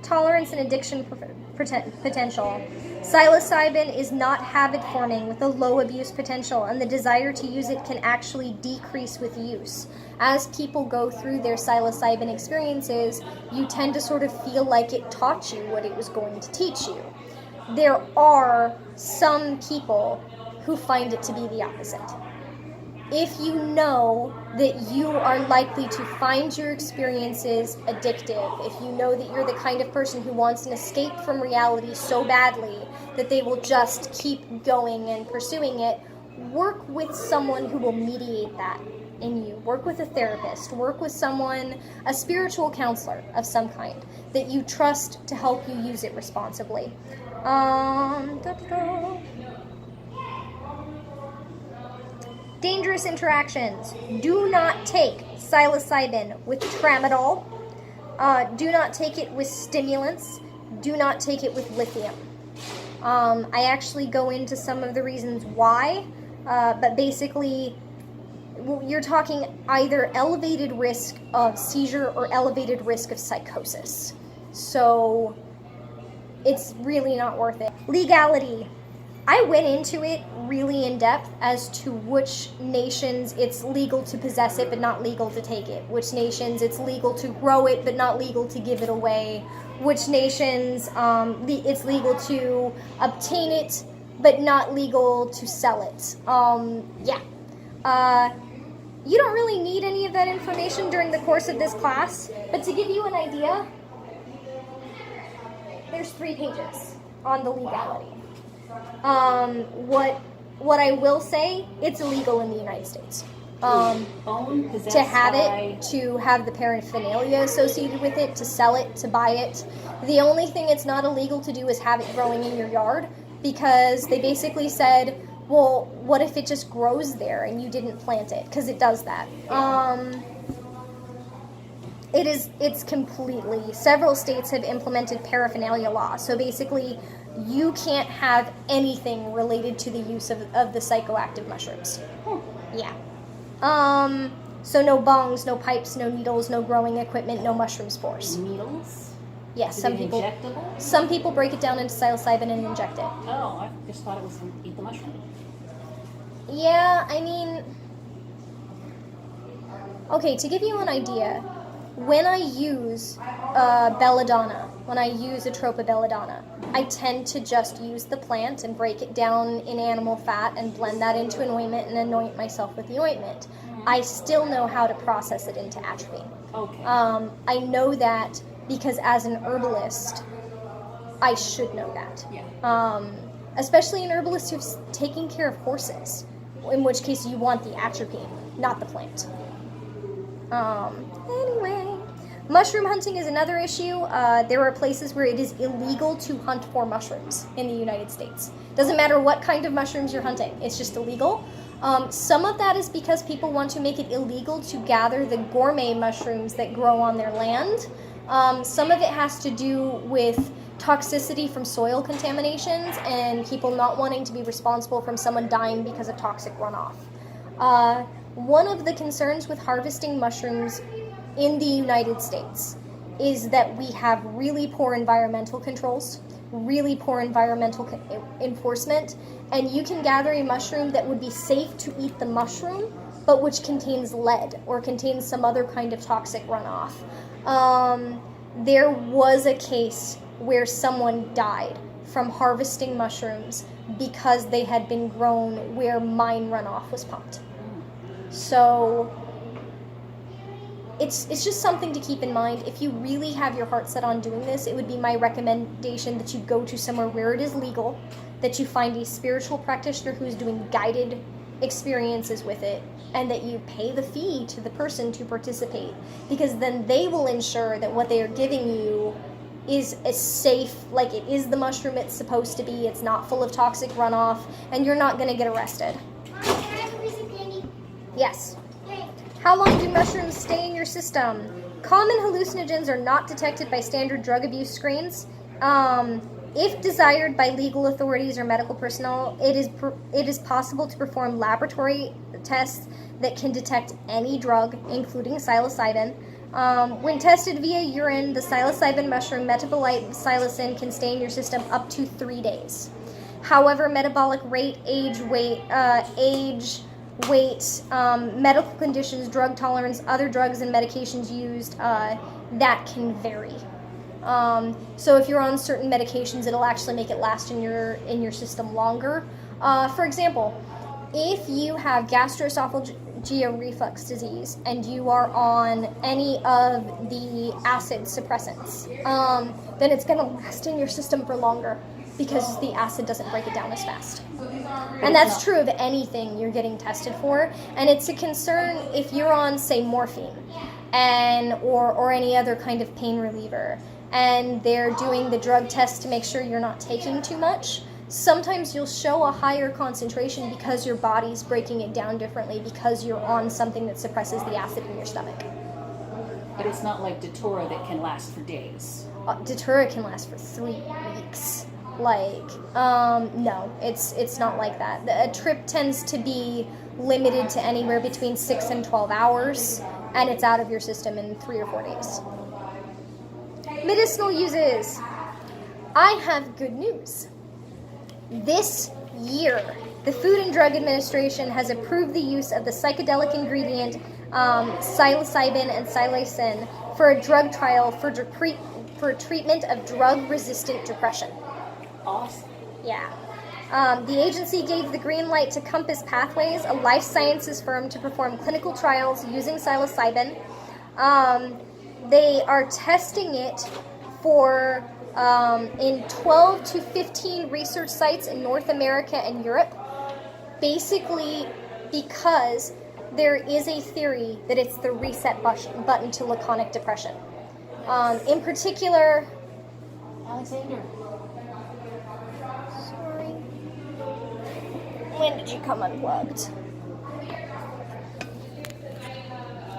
Tolerance and addiction potential. Psilocybin is not habit-forming with a low abuse potential, and the desire to use it can actually decrease with use. As people go through their psilocybin experiences, you tend to sort of feel like it taught you what it was going to teach you. There are some people who find it to be the opposite. If you know that you are likely to find your experiences addictive, if you know that you're the kind of person who wants an escape from reality so badly that they will just keep going and pursuing it, work with someone who will mediate that in you. Work with a therapist. Work with someone, a spiritual counselor of some kind, that you trust to help you use it responsibly. Dangerous interactions. Do not take psilocybin with tramadol. Do not take it with stimulants. Do not take it with lithium. I actually go into some of the reasons why, but basically you're talking either elevated risk of seizure or elevated risk of psychosis. So It's really not worth it. Legality. I went into it really in depth as to which nations it's legal to possess it but not legal to take it. Which nations it's legal to grow it but not legal to give it away. Which nations it's legal to obtain it but not legal to sell it. You don't really need any of that information during the course of this class, but to give you an idea, there's 3 pages on the legality. What I will say, it's illegal in the United States. Own, possess, To have buy. it, to have the paraphernalia associated with it, to sell it, to buy it. The only thing it's not illegal to do is have it growing in your yard, because they basically said, well, what if it just grows there and you didn't plant it? Because it does that. It's completely, several states have implemented paraphernalia law. So basically, you can't have anything related to the use of the psychoactive mushrooms. Yeah. So no bongs, no pipes, no needles, no growing equipment, no mushroom spores. Needles? Yes, Is some it people. injectable? Some people break it down into psilocybin and inject it. Oh, I just thought it was eat the mushroom. Yeah, I mean, okay, to give you an idea, when I use belladonna, when I use atropa belladonna, I tend to just use the plant and break it down in animal fat and blend that into an ointment and anoint myself with the ointment. I still know how to process it into atropine. Okay. I know that because as an herbalist, I should know that. Yeah. Especially an herbalist who's taking care of horses, in which case you want the atropine, not the plant. Anyway, mushroom hunting is another issue. There are places where it is illegal to hunt for mushrooms in the United States. Doesn't matter what kind of mushrooms you're hunting, it's just illegal. Some of that is because people want to make it illegal to gather the gourmet mushrooms that grow on their land. Some of it has to do with toxicity from soil contaminations and people not wanting to be responsible from someone dying because of toxic runoff. One of the concerns with harvesting mushrooms in the United States is that we have really poor environmental controls, really poor environmental enforcement, and you can gather a mushroom that would be safe to eat the mushroom, but which contains lead or contains some other kind of toxic runoff. There was a case where someone died from harvesting mushrooms because they had been grown where mine runoff was pumped. So it's just something to keep in mind. If you really have your heart set on doing this, it would be my recommendation that you go to somewhere where it is legal, that you find a spiritual practitioner who's doing guided experiences with it, and that you pay the fee to the person to participate, because then they will ensure that what they are giving you is as safe, like it is the mushroom it's supposed to be, it's not full of toxic runoff, and you're not going to get arrested. Mom, can I have a piece of candy? Yes. Hey. How long do mushrooms stay in your system? Common hallucinogens are not detected by standard drug abuse screens. If desired by legal authorities or medical personnel, it is possible to perform laboratory tests that can detect any drug, including psilocybin. When tested via urine, the psilocybin mushroom metabolite psilocin can stay in your system up to 3 days. However, metabolic rate, age, weight, medical conditions, drug tolerance, other drugs and medications used, that can vary. So if you're on certain medications, it'll actually make it last in your system longer. For example, if you have gastroesophageal reflux disease and you are on any of the acid suppressants, then it's going to last in your system for longer because the acid doesn't break it down as fast. And that's true of anything you're getting tested for. And it's a concern if you're on, say, morphine or any other kind of pain reliever, and they're doing the drug test to make sure you're not taking too much. Sometimes you'll show a higher concentration because your body's breaking it down differently because you're on something that suppresses the acid in your stomach. But it's not like Datura that can last for days. Datura can last for 3 weeks. No, it's not like that. A trip tends to be limited to anywhere between 6 and 12 hours, and it's out of your system in 3 or 4 days. Medicinal uses. I have good news. This year, the Food and Drug Administration has approved the use of the psychedelic ingredient psilocybin and psilocin for a drug trial for treatment of drug-resistant depression. Awesome. Yeah. The agency gave the green light to Compass Pathways, a life sciences firm, to perform clinical trials using psilocybin. They are testing it for in 12 to 15 research sites in North America and Europe, basically because there is a theory that it's the reset button to laconic depression. In particular, Alexander. sorry, when did you come unplugged?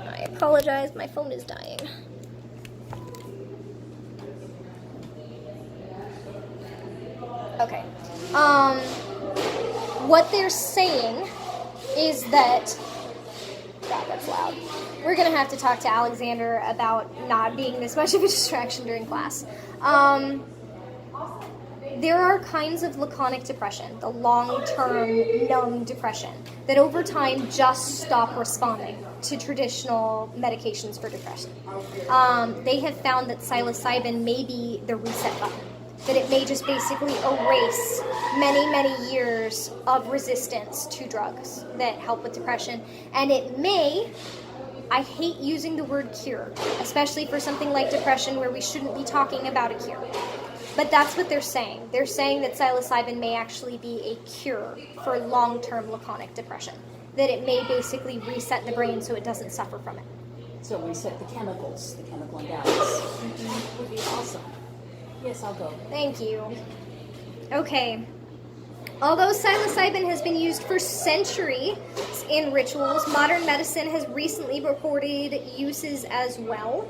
I apologize, my phone is dying. Okay. What they're saying is that, God, that's loud. We're gonna have to talk to Alexander about not being this much of a distraction during class. There are kinds of laconic depression, the long-term numb depression, that over time just stop responding to traditional medications for depression. They have found that psilocybin may be the reset button, that it may just basically erase many, many years of resistance to drugs that help with depression. And it may, I hate using the word cure, especially for something like depression where we shouldn't be talking about a cure. But that's what they're saying. They're saying that psilocybin may actually be a cure for long-term laconic depression, that it may basically reset the brain so it doesn't suffer from it. So reset the chemical imbalance. Would be awesome. Yes, I'll go. Thank you. Okay. Although psilocybin has been used for centuries in rituals, modern medicine has recently reported uses as well.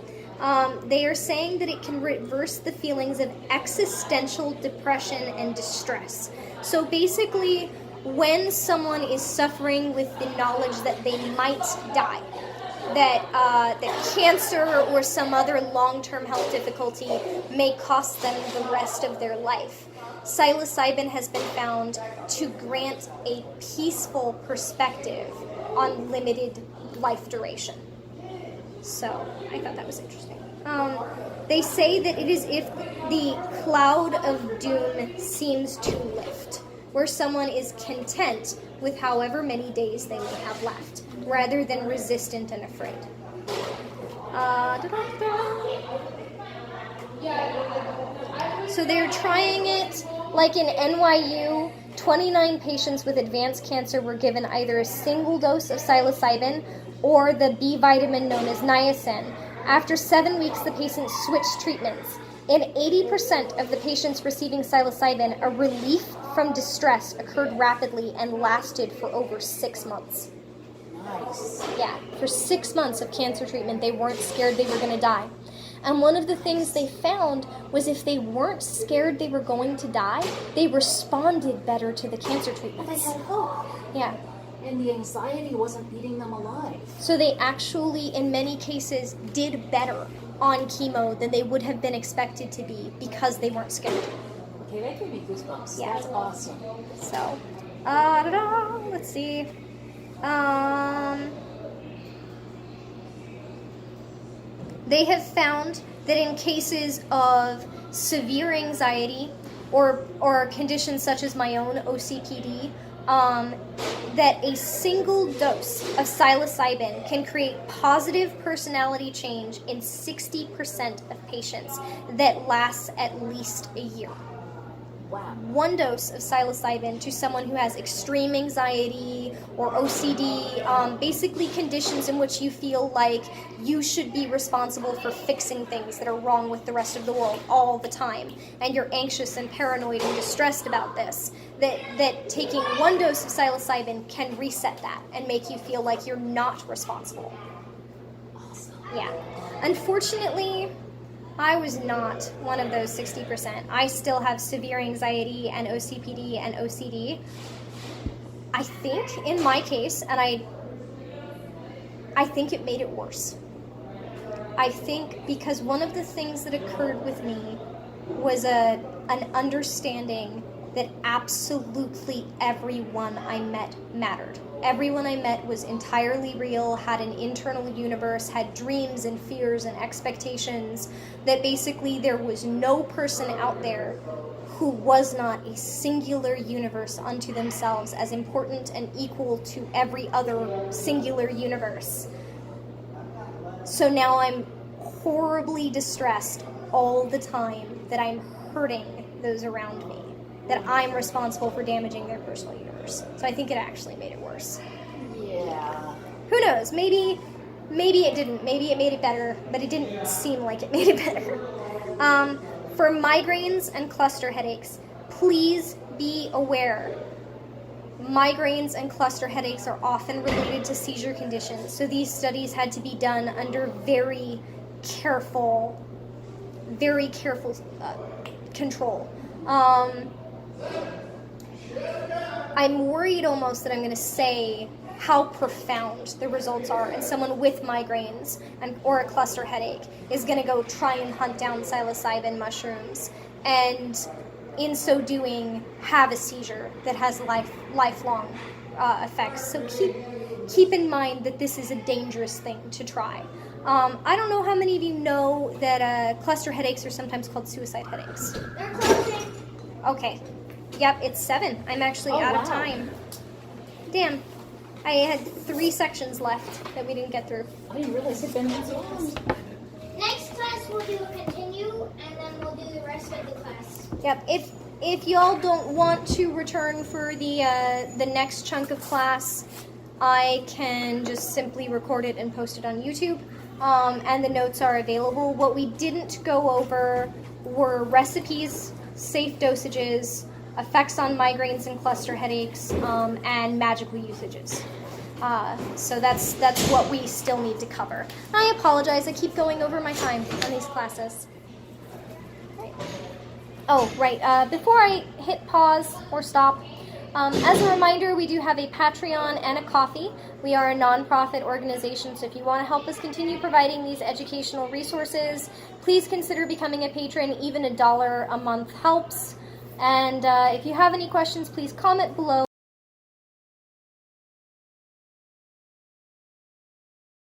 They are saying that it can reverse the feelings of existential depression and distress. So basically, when someone is suffering with the knowledge that they might die, that cancer or some other long-term health difficulty may cost them the rest of their life, psilocybin has been found to grant a peaceful perspective on limited life duration. So I thought that was interesting. They say that it is if the cloud of doom seems to lift, where someone is content with however many days they may have left, rather than resistant and afraid. So they're trying it, like in NYU, 29 patients with advanced cancer were given either a single dose of psilocybin or the B vitamin known as niacin. After 7 weeks, the patients switched treatments. In 80% of the patients receiving psilocybin, a relief from distress occurred rapidly and lasted for over 6 months. Nice. Yeah, for 6 months of cancer treatment, they weren't scared they were going to die. And one of the things they found was if they weren't scared they were going to die, they responded better to the cancer But they treatments. had hope. Yeah. And the anxiety wasn't eating them alive. So they actually, in many cases, did better on chemo than they would have been expected to be because they weren't scared. Okay, that gave me goosebumps. Yeah. That's awesome. So, let's see. They have found that in cases of severe anxiety or conditions such as my own OCPD, that a single dose of psilocybin can create positive personality change in 60% of patients that lasts at least a year. Wow. One dose of psilocybin to someone who has extreme anxiety or OCD, basically conditions in which you feel like you should be responsible for fixing things that are wrong with the rest of the world all the time, and you're anxious and paranoid and distressed about this, that taking one dose of psilocybin can reset that and make you feel like you're not responsible. Awesome. Yeah. Unfortunately, I was not one of those 60%. I still have severe anxiety and OCPD and OCD. I think in my case, and I think it made it worse. I think because one of the things that occurred with me was a an understanding that absolutely everyone I met mattered. Everyone I met was entirely real, had an internal universe, had dreams and fears and expectations, that basically there was no person out there who was not a singular universe unto themselves, as important and equal to every other singular universe. So now I'm horribly distressed all the time that I'm hurting those around me, that I'm responsible for damaging their personal universe. So I think it actually made it worse. Yeah. Who knows? Maybe it didn't. Maybe it made it better, but it didn't seem like it made it better. For migraines and cluster headaches, please be aware. Migraines and cluster headaches are often related to seizure conditions, so these studies had to be done under very careful control. I'm worried almost that I'm going to say how profound the results are, and someone with migraines or a cluster headache is going to go try and hunt down psilocybin mushrooms, and in so doing have a seizure that has lifelong effects. So keep in mind that this is a dangerous thing to try. I don't know how many of you know that cluster headaches are sometimes called suicide headaches. They're closing. Okay. Yep, it's 7. I'm actually out of time. Damn. I had 3 sections left that we didn't get through. I didn't realize it'd been so long. Next class we'll do a continue, and then we'll do the rest of the class. Yep. If y'all don't want to return for the next chunk of class, I can just simply record it and post it on YouTube. And the notes are available. What we didn't go over were recipes, safe dosages, effects on migraines and cluster headaches, and magical usages. So that's what we still need to cover. I apologize, I keep going over my time on these classes. Right. Oh, right, before I hit pause or stop, as a reminder, we do have a Patreon and a Ko-fi. We are a non-profit organization, so if you want to help us continue providing these educational resources, please consider becoming a patron. Even $1 a month helps. And if you have any questions, please comment below.